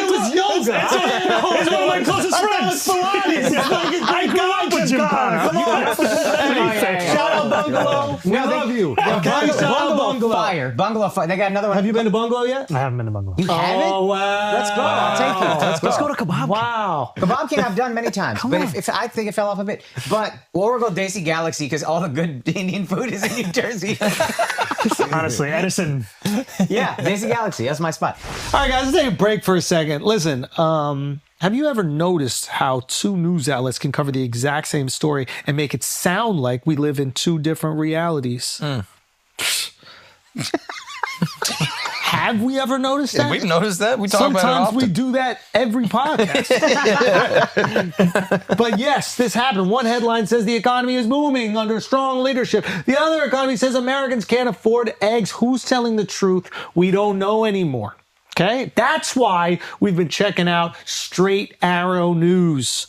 Speaker 3: it was yoga.
Speaker 1: It's one of my closest friends.
Speaker 3: I grew up with Gymkhana. Come on. Shout out Bungalow. We love you. Okay, shout out Bungalow.
Speaker 2: Fire. Bungalow Fire. They got another one.
Speaker 3: Have you been to Bungalow yet?
Speaker 1: I haven't been to Bungalow.
Speaker 2: You haven't?
Speaker 3: Oh, wow.
Speaker 2: Let's go. I'll take you. Let's go.
Speaker 1: to Kebab.
Speaker 3: Wow.
Speaker 2: Kebab King I've done many times, but if I think it fell off a bit. But we'll go Desi Galaxy because all the good Indian food is in New Jersey.
Speaker 1: Honestly, Edison.
Speaker 2: Yeah, Desi Galaxy. That's my spot.
Speaker 3: All right, guys, let's take a break for a second. Listen, have you ever noticed how two news outlets can cover the exact same story and make it sound like we live in two different realities? Have we ever noticed that?
Speaker 5: We've noticed that. We talk about it
Speaker 3: Sometimes
Speaker 5: often.
Speaker 3: we do that every podcast. But yes, this happened. One headline says the economy is booming under strong leadership. The other economy says Americans can't afford eggs. Who's telling the truth? We don't know anymore. Okay, that's why we've been checking out Straight Arrow News.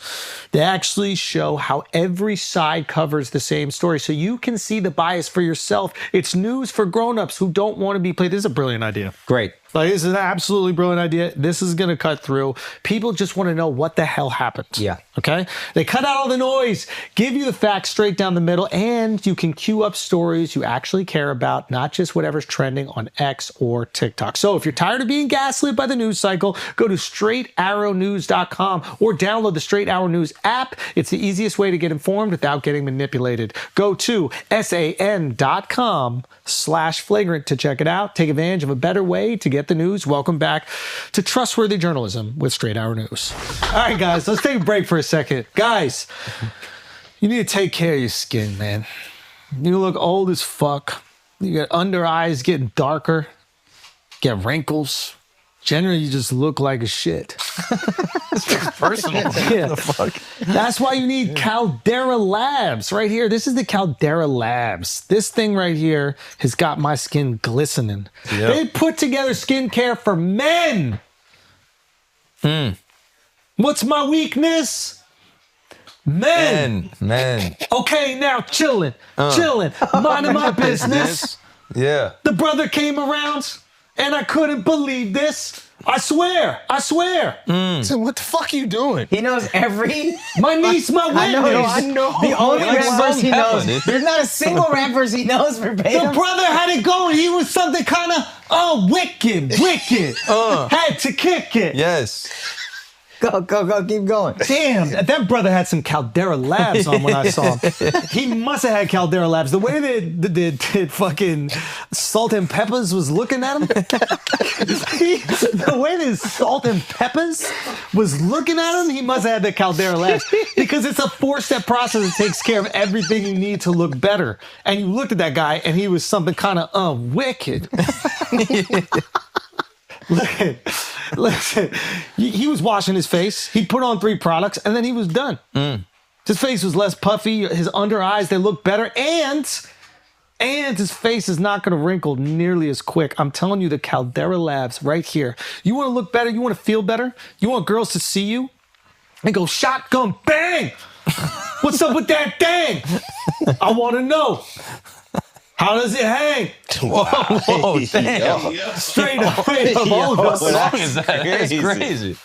Speaker 3: They actually show how every side covers the same story, so you can see the bias for yourself. It's news for grown-ups who don't want to be played. This is a brilliant idea.
Speaker 2: Great.
Speaker 3: Like, this is an absolutely brilliant idea. This is going to cut through. People just want to know what the hell happened.
Speaker 2: Yeah.
Speaker 3: Okay? They cut out all the noise, give you the facts straight down the middle, and you can queue up stories you actually care about, not just whatever's trending on X or TikTok. So if you're tired of being gaslit by the news cycle, go to straightarrownews.com or download the Straight Arrow News app. It's the easiest way to get informed without getting manipulated. Go to san.com/flagrant to check it out. Take advantage of a better way to get the news. Welcome back to Trustworthy Journalism with Straight Arrow News. All right, guys, let's take a break for a second. Guys, you need to take care of your skin, man. You look old as fuck. You got under eyes getting darker. You got wrinkles. Generally, you just look like a shit.
Speaker 5: Personal.
Speaker 3: Yeah.
Speaker 5: The fuck?
Speaker 3: That's why you need Caldera Labs right here. This is the Caldera Labs. This thing right here has got my skin glistening.
Speaker 5: Yep.
Speaker 3: They put together skincare for men. What's my weakness? Men. Okay, now chilling, minding my business.
Speaker 5: Yeah.
Speaker 3: The brother came around and I couldn't believe this. I swear.
Speaker 4: So what the fuck are you doing?
Speaker 2: He knows every.
Speaker 3: My niece, my witness.
Speaker 2: I know. The only
Speaker 5: Like
Speaker 2: rap verse he
Speaker 5: Salt and
Speaker 2: knows.
Speaker 5: Pepper, dude.
Speaker 2: There's not a single rap verse he knows
Speaker 3: The
Speaker 2: verbatim.
Speaker 3: brother had it going. He was something kind of, wicked. Had to kick it.
Speaker 5: Yes.
Speaker 2: Go, keep going.
Speaker 3: Damn, that brother had some Caldera Labs on when I saw him. He must have had Caldera Labs. The way that fucking Salt and Peppers was looking at him, the way that Salt and Peppers was looking at him, he must have had the Caldera Labs because it's a 4-step process that takes care of everything you need to look better. And you looked at that guy, and he was something kind of wicked. Listen, he was washing his face. He put on 3 products, and then he was done. His face was less puffy. His under eyes, they look better. And his face is not going to wrinkle nearly as quick. I'm telling you, the Caldera Labs right here. You want to look better? You want to feel better? You want girls to see you and go, shotgun, bang! What's up with that thing? I want to know. How does it hang?
Speaker 5: Whoa, damn.
Speaker 3: Straight up. Hold
Speaker 5: What song
Speaker 3: up.
Speaker 5: is that? That's crazy.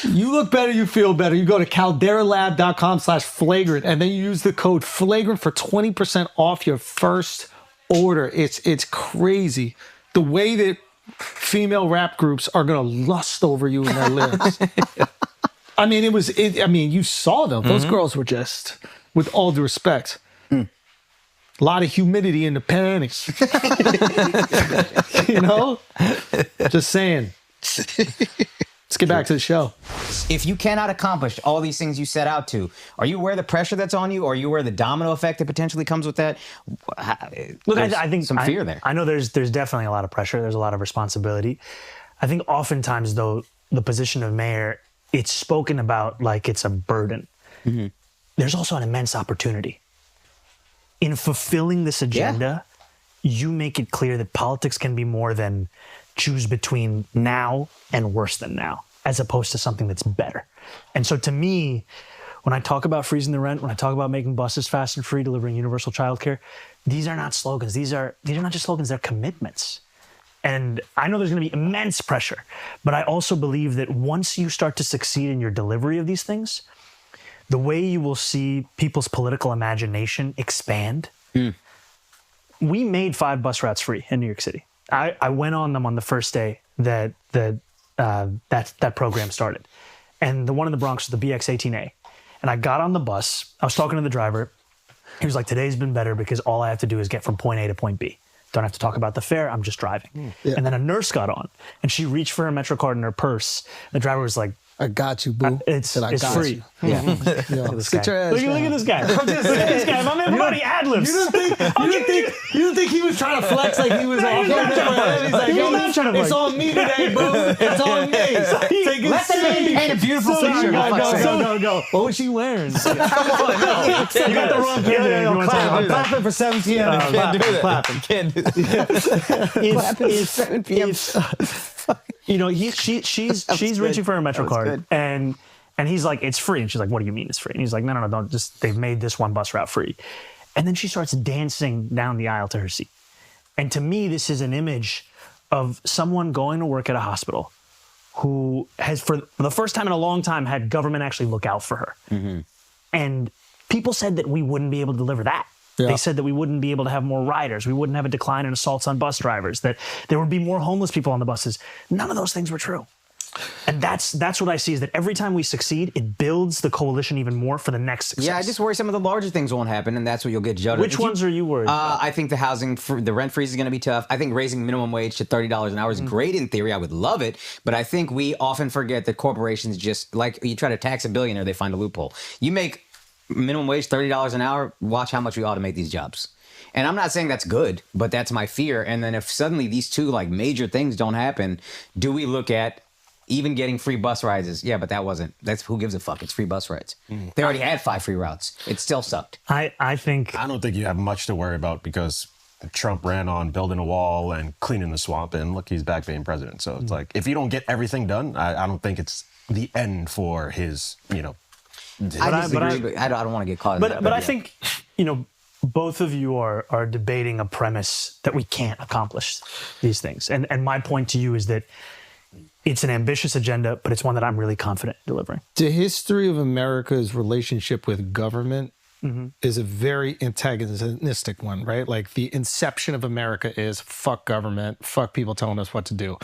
Speaker 3: You look better, you feel better. You go to calderalab.com/flagrant and then you use the code flagrant for 20% off your first order. It's crazy. The way that female rap groups are going to lust over you in their lyrics. I mean, you saw them. Those girls were just, with all due respect, a lot of humidity in the panties. You know? Just saying. Let's get back to the show.
Speaker 2: If you cannot accomplish all these things you set out to, are you aware of the pressure that's on you? Or are you aware of the domino effect that potentially comes with that?
Speaker 1: Look,
Speaker 2: There's
Speaker 1: I think
Speaker 2: some fear there.
Speaker 1: I know there's definitely a lot of pressure. There's a lot of responsibility. I think oftentimes, though, the position of mayor, it's spoken about like it's a burden. There's also an immense opportunity. In fulfilling this agenda, you make it clear that politics can be more than choose between now and worse than now, as opposed to something that's better. And so to me, when I talk about freezing the rent, when I talk about making buses fast and free, delivering universal childcare, these are not slogans. These are not just slogans, they're commitments. And I know there's going to be immense pressure, but I also believe that once you start to succeed in your delivery of these things, the way you will see people's political imagination expand. We made 5 bus routes free in New York City. I went on them on the first day that program started. And the one in the Bronx was the BX18A. And I got on the bus. I was talking to the driver. He was like, today's been better because all I have to do is get from point A to point B. Don't have to talk about the fare. I'm just driving. And then a nurse got on and she reached for her MetroCard in her purse. The driver was like,
Speaker 3: I got you, boo.
Speaker 1: It's free.
Speaker 3: You.
Speaker 2: Yeah.
Speaker 3: Yo, sit your ass
Speaker 1: Look
Speaker 3: down.
Speaker 1: at this guy. Look at this guy. My man Buddy ad-libs.
Speaker 3: You didn't think he was trying to flex like he was all
Speaker 1: He's not trying to
Speaker 3: it's
Speaker 1: flex.
Speaker 3: on me today, boo. It's on me. Take it
Speaker 2: Let the man
Speaker 3: serious.
Speaker 2: paint a beautiful picture.
Speaker 3: Go. What was she wearing?
Speaker 1: You got the wrong candidate. You want to talk
Speaker 3: I'm
Speaker 1: about that?
Speaker 3: clapping for 7 p.m.
Speaker 5: Can't do that.
Speaker 3: Clapping.
Speaker 5: Can't do that.
Speaker 1: If
Speaker 2: 7 p.m.
Speaker 1: She's reaching for her Metro card, and he's like, it's free, and she's like, what do you mean it's free? And he's like, no, don't just. They've made this one bus route free, and then she starts dancing down the aisle to her seat, and to me, this is an image of someone going to work at a hospital who has, for the first time in a long time, had government actually look out for her, and people said that we wouldn't be able to deliver that.
Speaker 3: Yeah.
Speaker 1: They said that we wouldn't be able to have more riders. We wouldn't have a decline in assaults on bus drivers, that there would be more homeless people on the buses. None of those things were true. And that's what I see, is that every time we succeed, it builds the coalition even more for the next success.
Speaker 2: Yeah, I just worry some of the larger things won't happen, and that's what you'll get judged.
Speaker 1: Which ones are you worried about?
Speaker 2: I think the rent freeze is going to be tough. I think raising minimum wage to $30 an hour is great in theory. I would love it, but I think we often forget that corporations just, like, you try to tax a billionaire, they find a loophole. You make minimum wage $30 an hour, watch how much we automate these jobs. And I'm not saying that's good, but that's my fear. And then if suddenly these two like major things don't happen, do we look at even getting free bus rides? Yeah, but that's who gives a fuck? It's free bus rides. They already had 5 free routes. It still sucked.
Speaker 1: I
Speaker 4: don't think you have much to worry about, because Trump ran on building a wall and cleaning the swamp, and look, he's back being president. So it's like, if you don't get everything done, I don't think it's the end for his,
Speaker 2: I disagree, but I don't want to get caught in that.
Speaker 1: But I think, both of you are debating a premise that we can't accomplish these things. And my point to you is that it's an ambitious agenda, but it's one that I'm really confident in delivering.
Speaker 3: The history of America's relationship with government is a very antagonistic one, right? Like, the inception of America is fuck government, fuck people telling us what to do.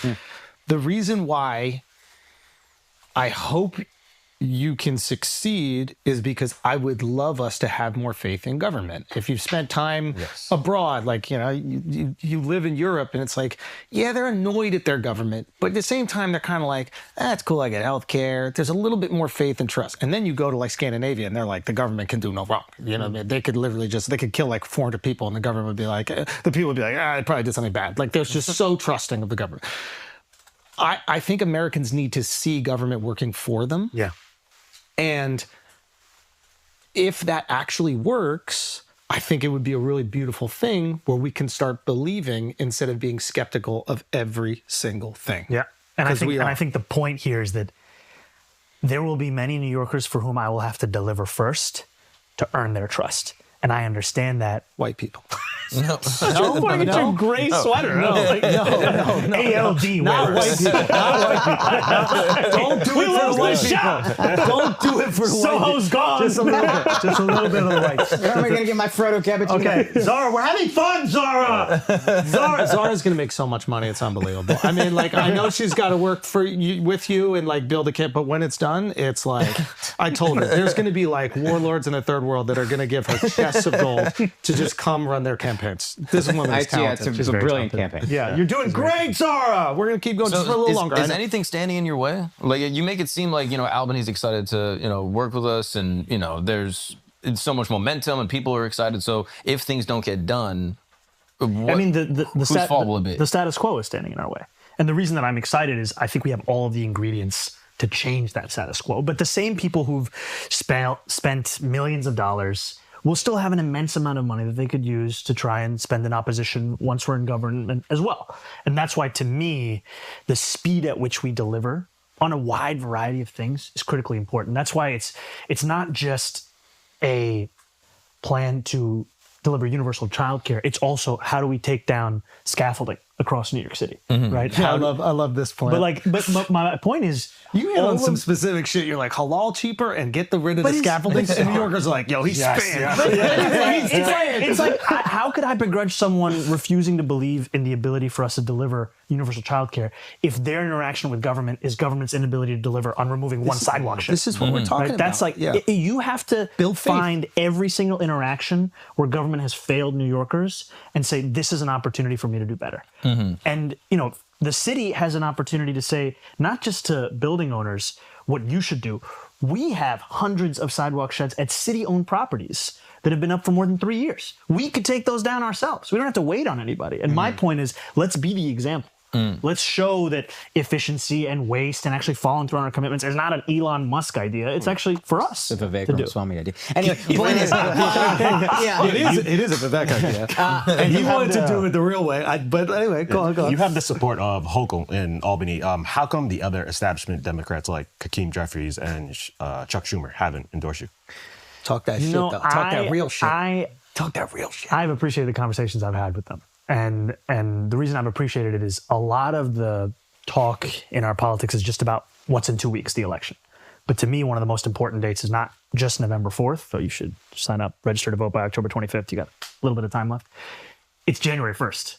Speaker 3: The reason why I hope you can succeed is because I would love us to have more faith in government. If you've spent time abroad, like, you live in Europe, and it's like, yeah, they're annoyed at their government, but at the same time, they're kind of like, it's cool, I get healthcare. There's a little bit more faith and trust. And then you go to like Scandinavia, and they're like, the government can do no wrong. They could literally they could kill like 400 people, and the government would be like, the people would be like, it probably did something bad. Like, they're just so trusting of the government. I think Americans need to see government working for them.
Speaker 1: Yeah.
Speaker 3: And if that actually works, I think it would be a really beautiful thing where we can start believing instead of being skeptical of every single thing.
Speaker 1: Yeah. And I think the point here is that there will be many New Yorkers for whom I will have to deliver first to earn their trust. And I understand that.
Speaker 3: White people.
Speaker 1: No, your gray sweater.
Speaker 3: No.
Speaker 1: ALD
Speaker 3: Not white
Speaker 1: wearers.
Speaker 3: people. Don't do it for the white people. Don't do it for the white people.
Speaker 1: Soho's gone.
Speaker 3: Just a little bit of the whites.
Speaker 2: Where am I going to get my Frodo cappuccino?
Speaker 1: Okay, Zara, we're having fun, Zara.
Speaker 3: Zara's going to make so much money. It's unbelievable. I mean, like, I know she's got to work with you and like build a kit, but when it's done, it's like, I told her, there's going to be like warlords in the third world that are going to give her chests of gold to just come run their campaigns. This woman is talented.
Speaker 2: It's a brilliant campaign.
Speaker 3: Yeah, you're doing great, Zara. We're going to keep going just for a little longer.
Speaker 5: Is anything standing in your way? Like, you make it seem like, Albany's excited to, work with us, and, there's so much momentum and people are excited. So if things don't get done, whose fault will it be?
Speaker 1: The status quo is standing in our way. And the reason that I'm excited is I think we have all of the ingredients to change that status quo. But the same people who've spent millions of dollars will still have an immense amount of money that they could use to try and spend in opposition once we're in government as well. And that's why, to me, the speed at which we deliver on a wide variety of things is critically important. That's why it's not just a plan to deliver universal childcare. It's also, how do we take down scaffolding across New York City, right?
Speaker 3: Yeah, I love this plan.
Speaker 1: But my point is,
Speaker 3: you hit on some specific shit. You're like, halal cheaper and get rid of the scaffolding. And New Yorkers are like, yo, he's spaying.
Speaker 1: It's like, how could I begrudge someone refusing to believe in the ability for us to deliver universal childcare if their interaction with government is government's inability to deliver on removing one sidewalk shit?
Speaker 3: This is what we're talking about.
Speaker 1: That's like, you have to find every single interaction where government has failed New Yorkers and say, this is an opportunity for me to do better. And, The city has an opportunity to say, not just to building owners, what you should do. We have hundreds of sidewalk sheds at city-owned properties that have been up for more than 3 years. We could take those down ourselves. We don't have to wait on anybody. And my point is, let's be the example. Let's show that efficiency and waste and actually following through on our commitments is not an Elon Musk idea. It's actually for us
Speaker 2: The Vivek
Speaker 1: to do.
Speaker 2: Ramaswamy idea. Anyway, point is,
Speaker 3: It is a Vivek idea. And he wanted to do it the real way. But anyway, go on.
Speaker 4: You have the support of Hochul in Albany. How come the other establishment Democrats like Hakeem Jeffries and Chuck Schumer haven't endorsed you?
Speaker 3: Talk that shit, though. Talk that real shit. Talk that real shit.
Speaker 1: I've appreciated the conversations I've had with them. And the reason I've appreciated it is a lot of the talk in our politics is just about what's in 2 weeks, the election. But to me, one of the most important dates is not just November 4th, so you should sign up, register to vote by October 25th. You got a little bit of time left. It's January 1st.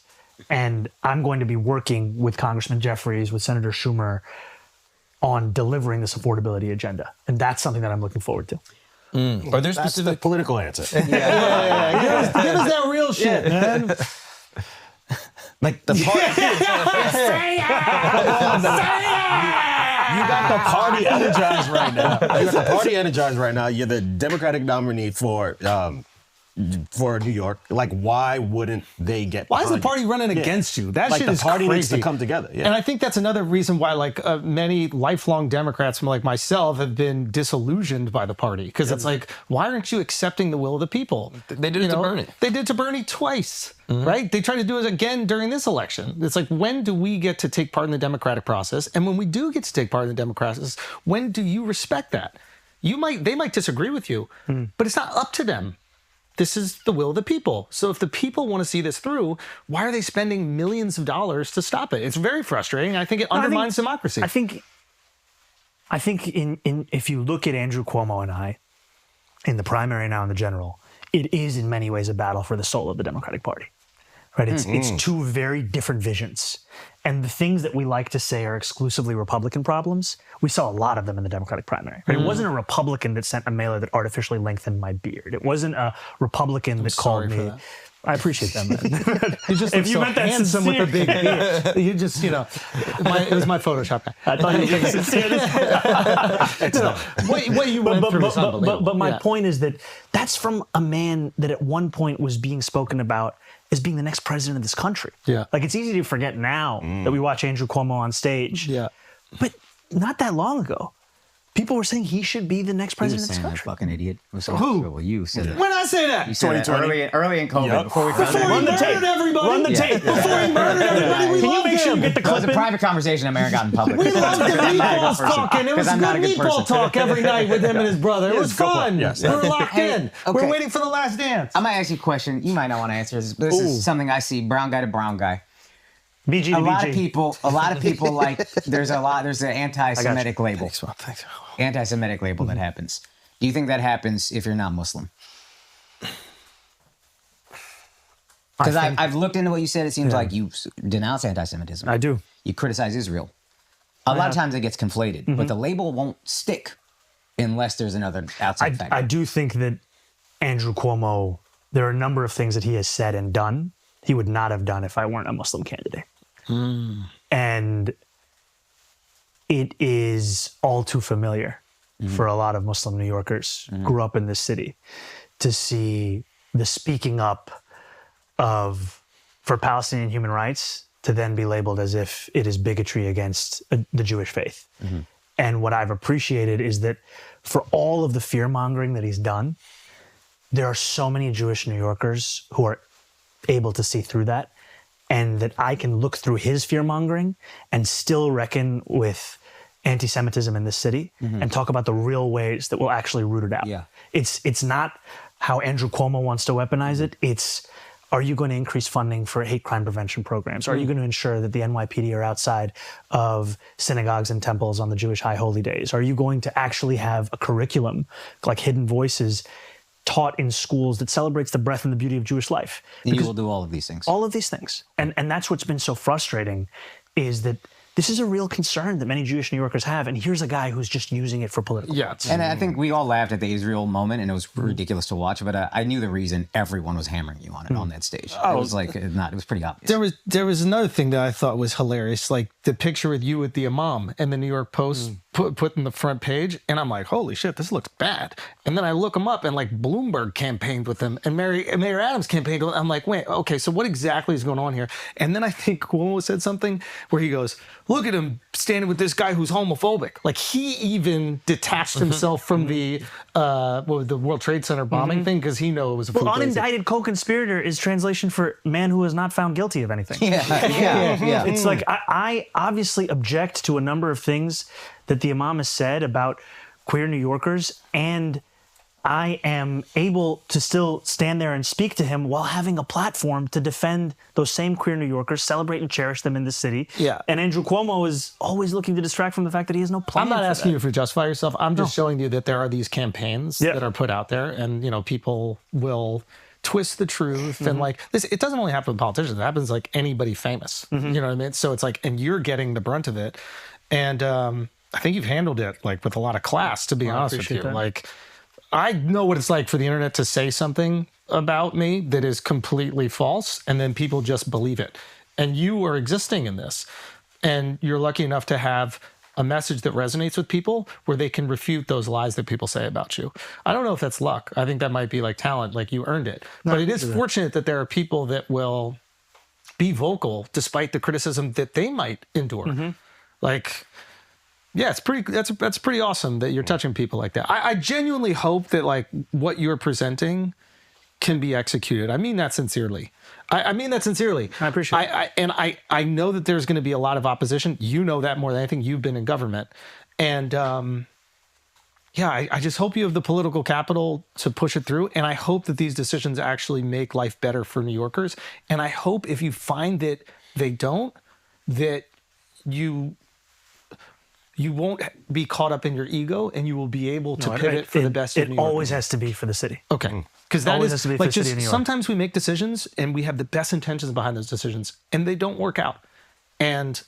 Speaker 1: And I'm going to be working with Congressman Jeffries, with Senator Schumer on delivering this affordability agenda. And that's something that I'm looking forward to.
Speaker 5: Are there
Speaker 4: That's the
Speaker 5: specific
Speaker 4: political answer.
Speaker 3: Give us that real shit, man.
Speaker 4: Like the party. You got the party energized right now. You got the party energized right now. You're the Democratic nominee for New York. Like, why wouldn't they get?
Speaker 3: Why is the
Speaker 4: behind
Speaker 3: party
Speaker 4: you?
Speaker 3: running against you? That
Speaker 4: Like
Speaker 3: shit
Speaker 4: the
Speaker 3: is
Speaker 4: party needs
Speaker 3: crazy.
Speaker 4: to come together. Yeah.
Speaker 3: And I think that's another reason why, like, many lifelong Democrats, like myself, have been disillusioned by the party because it's like, why aren't you accepting the will of the people?
Speaker 5: They did it to Bernie.
Speaker 3: They did it to Bernie twice, right? They tried to do it again during this election. It's like, when do we get to take part in the democratic process? And when we do get to take part in the democratic process, when do you respect that? They might disagree with you, but it's not up to them. This is the will of the people. So if the people want to see this through, why are they spending millions of dollars to stop it? It's very frustrating. I think it undermines democracy.
Speaker 1: I think in if you look at Andrew Cuomo and I, in the primary now in the general, it is in many ways a battle for the soul of the Democratic Party. Right? It's two very different visions. And the things that we like to say are exclusively Republican problems, we saw a lot of them in the Democratic primary. Right? It wasn't a Republican that sent a mailer that artificially lengthened my beard. It wasn't a Republican that called me. I appreciate that, man.
Speaker 3: You just look so handsome with a big beard. You just, it was my Photoshop guy.
Speaker 1: I thought you were being sincere.
Speaker 3: What you went through is unbelievable.
Speaker 1: But my point is that that's from a man that at one point was being spoken about as being the next president of this country.
Speaker 3: Yeah.
Speaker 1: Like, it's easy to forget now that we watch Andrew Cuomo on stage.
Speaker 3: Yeah.
Speaker 1: But not that long ago, people were saying he should be the next president of this country.
Speaker 2: Fucking idiot.
Speaker 3: Who?
Speaker 2: Well, you said it.
Speaker 3: When did I say that?
Speaker 2: You said that early in COVID before we found
Speaker 3: Before
Speaker 2: out.
Speaker 3: he murdered everybody.
Speaker 1: Run the tape.
Speaker 3: Before he murdered everybody, we
Speaker 1: Can you
Speaker 3: loved
Speaker 1: make sure
Speaker 3: him.
Speaker 1: you get the
Speaker 2: That was
Speaker 1: clip
Speaker 2: a
Speaker 1: in?
Speaker 2: private conversation I never got in public.
Speaker 3: We loved the meatballs talking. It was
Speaker 2: I'm not
Speaker 3: good
Speaker 2: a good
Speaker 3: meatball
Speaker 2: person.
Speaker 3: talk every night with him and his brother. It was
Speaker 4: go for it.
Speaker 3: fun.
Speaker 4: Yes.
Speaker 3: We were locked in.
Speaker 2: okay.
Speaker 3: We're waiting for the last dance.
Speaker 2: I might ask you a question. You might not want to answer this, but this is something I see. Brown guy to brown guy.
Speaker 1: BG to
Speaker 2: A lot
Speaker 1: BG.
Speaker 2: of people like. There's an anti-Semitic label.
Speaker 3: Thanks.
Speaker 2: Anti-Semitic label that happens. Do you think that happens if you're not Muslim? Because I've looked into what you said. It seems like you denounce anti-Semitism.
Speaker 1: I do.
Speaker 2: You criticize Israel. A lot of times it gets conflated, but the label won't stick unless there's another outside factor.
Speaker 1: I do think that Andrew Cuomo, there are a number of things that he has said and done he would not have done if I weren't a Muslim candidate. And it is all too familiar for a lot of Muslim New Yorkers who grew up in this city to see the speaking up for Palestinian human rights to then be labeled as if it is bigotry against the Jewish faith. And what I've appreciated is that for all of the fear-mongering that he's done, there are so many Jewish New Yorkers who are able to see through that, and that I can look through his fear-mongering and still reckon with anti-Semitism in this city and talk about the real ways that will actually root it out.
Speaker 2: Yeah.
Speaker 1: It's not how Andrew Cuomo wants to weaponize it. It's, are you going to increase funding for hate crime prevention programs? Are you going to ensure that the NYPD are outside of synagogues and temples on the Jewish high holy days? Are you going to actually have a curriculum like Hidden Voices taught in schools that celebrates the breadth and the beauty of Jewish life?
Speaker 2: And you will do all of these things.
Speaker 1: All of these things. And that's what's been so frustrating, is that this is a real concern that many Jewish New Yorkers have, and here's a guy who's just using it for political.
Speaker 3: Yeah,
Speaker 2: And I think we all laughed at the Israel moment, and it was ridiculous to watch. But I knew the reason everyone was hammering you on it on that stage. It was like it was pretty obvious.
Speaker 3: There was another thing that I thought was hilarious, like the picture with you with the imam and the New York Post put in the front page, and I'm like, holy shit, this looks bad. And then I look him up, and like Bloomberg campaigned with him, and Mayor Adams campaigned with him. I'm like, wait, okay, so what exactly is going on here? And then I think Cuomo said something where he goes, look at him standing with this guy who's homophobic. Like he even detached himself from the World Trade Center bombing thing because he knew it was a
Speaker 1: Well,
Speaker 3: fugazi.
Speaker 1: unindicted co-conspirator is translation for man who is not found guilty of anything.
Speaker 2: Yeah.
Speaker 1: It's like I obviously object to a number of things that the imam has said about queer New Yorkers, and I am able to still stand there and speak to him while having a platform to defend those same queer New Yorkers, celebrate and cherish them in the city.
Speaker 3: Yeah.
Speaker 1: And Andrew Cuomo is always looking to distract from the fact that he has no plan.
Speaker 3: I'm not
Speaker 1: for
Speaker 3: asking
Speaker 1: that.
Speaker 3: you to justify yourself. I'm just showing you that there are these campaigns
Speaker 1: Yeah.
Speaker 3: that are put out there, and people will twist the truth and like this. It doesn't only happen with politicians. It happens like anybody famous. You know what I mean? So it's like, and you're getting the brunt of it. And I think you've handled it like with a lot of class. To be honest with you,
Speaker 1: appreciate that.
Speaker 3: like I know what it's like for the internet to say something about me that is completely false, and then people just believe it. And you are existing in this, and you're lucky enough to have a message that resonates with people where they can refute those lies that people say about you. I don't know if that's luck. I think that might be like talent, like you earned it. But it is fortunate that there are people that will be vocal despite the criticism that they might endure. Like, yeah, it's pretty. That's pretty awesome that you're touching people like that. I genuinely hope that like what you're presenting can be executed. I mean that sincerely. I mean that sincerely.
Speaker 1: I appreciate it.
Speaker 3: I know that there's going to be a lot of opposition. You know that more than anything. You've been in government, and I just hope you have the political capital to push it through. And I hope that these decisions actually make life better for New Yorkers. And I hope if you find that they don't, that you won't be caught up in your ego, and you will be able to pivot for the best of New York.
Speaker 1: It always has to be for the city.
Speaker 3: Okay. Because that
Speaker 1: Always
Speaker 3: is
Speaker 1: has to be for
Speaker 3: like
Speaker 1: the city of New York.
Speaker 3: sometimes we make decisions and we have the best intentions behind those decisions and they don't work out. And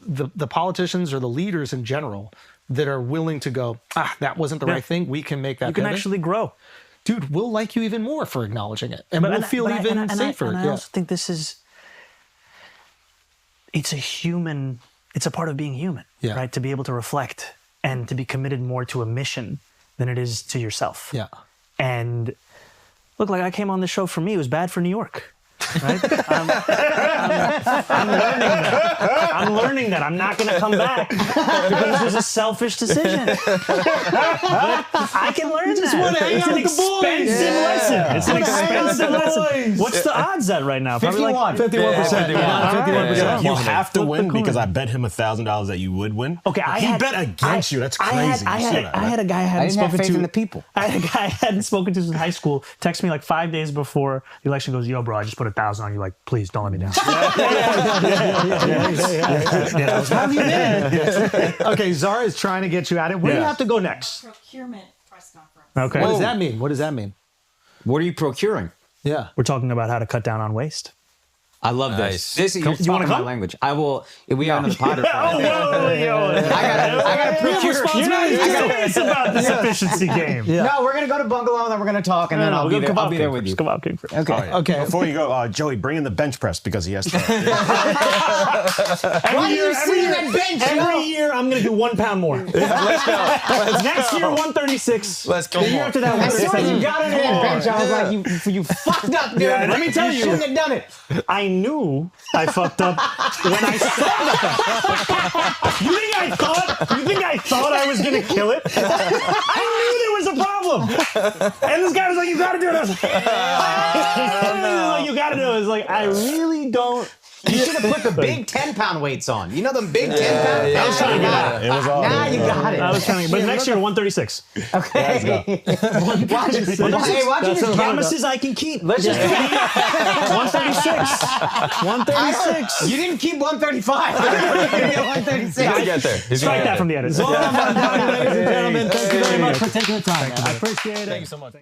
Speaker 3: the politicians or the leaders in general that are willing to go, that wasn't the right thing, we can make that
Speaker 1: You can
Speaker 3: pivot.
Speaker 1: actually grow.
Speaker 3: Dude, we'll like you even more for acknowledging it. And we'll feel even safer.
Speaker 1: I also think this is, it's a part of being human,
Speaker 3: Yeah.
Speaker 1: right? To be able to reflect and to be committed more to a mission than it is to yourself.
Speaker 3: Yeah.
Speaker 1: And look, like I came on this show for me, it was bad for New York. Right? I'm learning that. I'm not going to come back because it was a selfish decision. But I can learn that. It's an expensive lesson. It's an expensive lesson. What's the odds at right now? Probably
Speaker 2: 51.
Speaker 3: 51%.
Speaker 4: You have to win because I bet him $1,000 that you would win.
Speaker 1: Okay,
Speaker 4: he bet against you. That's crazy.
Speaker 1: I had a guy I
Speaker 2: I
Speaker 1: hadn't
Speaker 2: didn't have
Speaker 1: spoken
Speaker 2: faith
Speaker 1: to.
Speaker 2: in the people.
Speaker 1: I had a guy I hadn't spoken to since high school text me like 5 days before the election. Goes, yo, bro, I just put 1,000 on you. Like, please don't let me down.
Speaker 3: Okay, Zara is trying to get you at it. Where do you have to go next?
Speaker 7: Procurement press conference.
Speaker 1: Okay,
Speaker 3: What does that mean? What does that mean?
Speaker 2: What are you procuring?
Speaker 3: Yeah.
Speaker 1: we're talking about how to cut down on waste.
Speaker 2: I love
Speaker 5: Nice.
Speaker 2: this. You're
Speaker 1: you wanna
Speaker 2: talking my
Speaker 1: come?
Speaker 2: language. I will. We got another pod.
Speaker 1: I
Speaker 2: I gotta procure.
Speaker 1: You're not serious about this efficiency game.
Speaker 2: No, we're gonna go to Bungalow, and then we're gonna talk, and then I'll be there. I'll be there with you.
Speaker 1: Come on, King.
Speaker 2: Okay.
Speaker 3: Okay.
Speaker 4: Before you go, Joey, bring in the bench press because he has to.
Speaker 2: Why do you sit on that bench?
Speaker 1: Every year, I'm going to do 1 pound more.
Speaker 5: Let's go.
Speaker 1: Next year, 136.
Speaker 5: Let's go.
Speaker 1: The year after that,
Speaker 2: As soon as
Speaker 1: 137.
Speaker 2: you got on that bench, I was like, you fucked up, dude.
Speaker 1: Yeah, let me tell you.
Speaker 2: shouldn't have done it.
Speaker 1: I knew I fucked up when I saw the thing. You think I thought I was gonna kill it? I knew there was a problem. And this guy was like, "You gotta do it." I was like, "You gotta do it." I was like, "I really don't."
Speaker 2: You should have put the big 10-pound weights on. You know them big 10-pound?
Speaker 5: yeah,
Speaker 2: Now you got it.
Speaker 4: It was all.
Speaker 2: Now you got it.
Speaker 1: I was trying to, but next year 136.
Speaker 2: Okay. Watch it. Hey, watch it. Just
Speaker 1: Promises I can keep.
Speaker 2: Let's just
Speaker 1: 136. 136.
Speaker 2: You didn't keep 135. 136.
Speaker 5: He's gonna get there. He's gonna
Speaker 1: Strike
Speaker 5: get
Speaker 1: that
Speaker 5: there.
Speaker 1: from the edit.
Speaker 3: Ladies and gentlemen, thank you very much for taking the time. Man. I appreciate it.
Speaker 5: Thank you so much.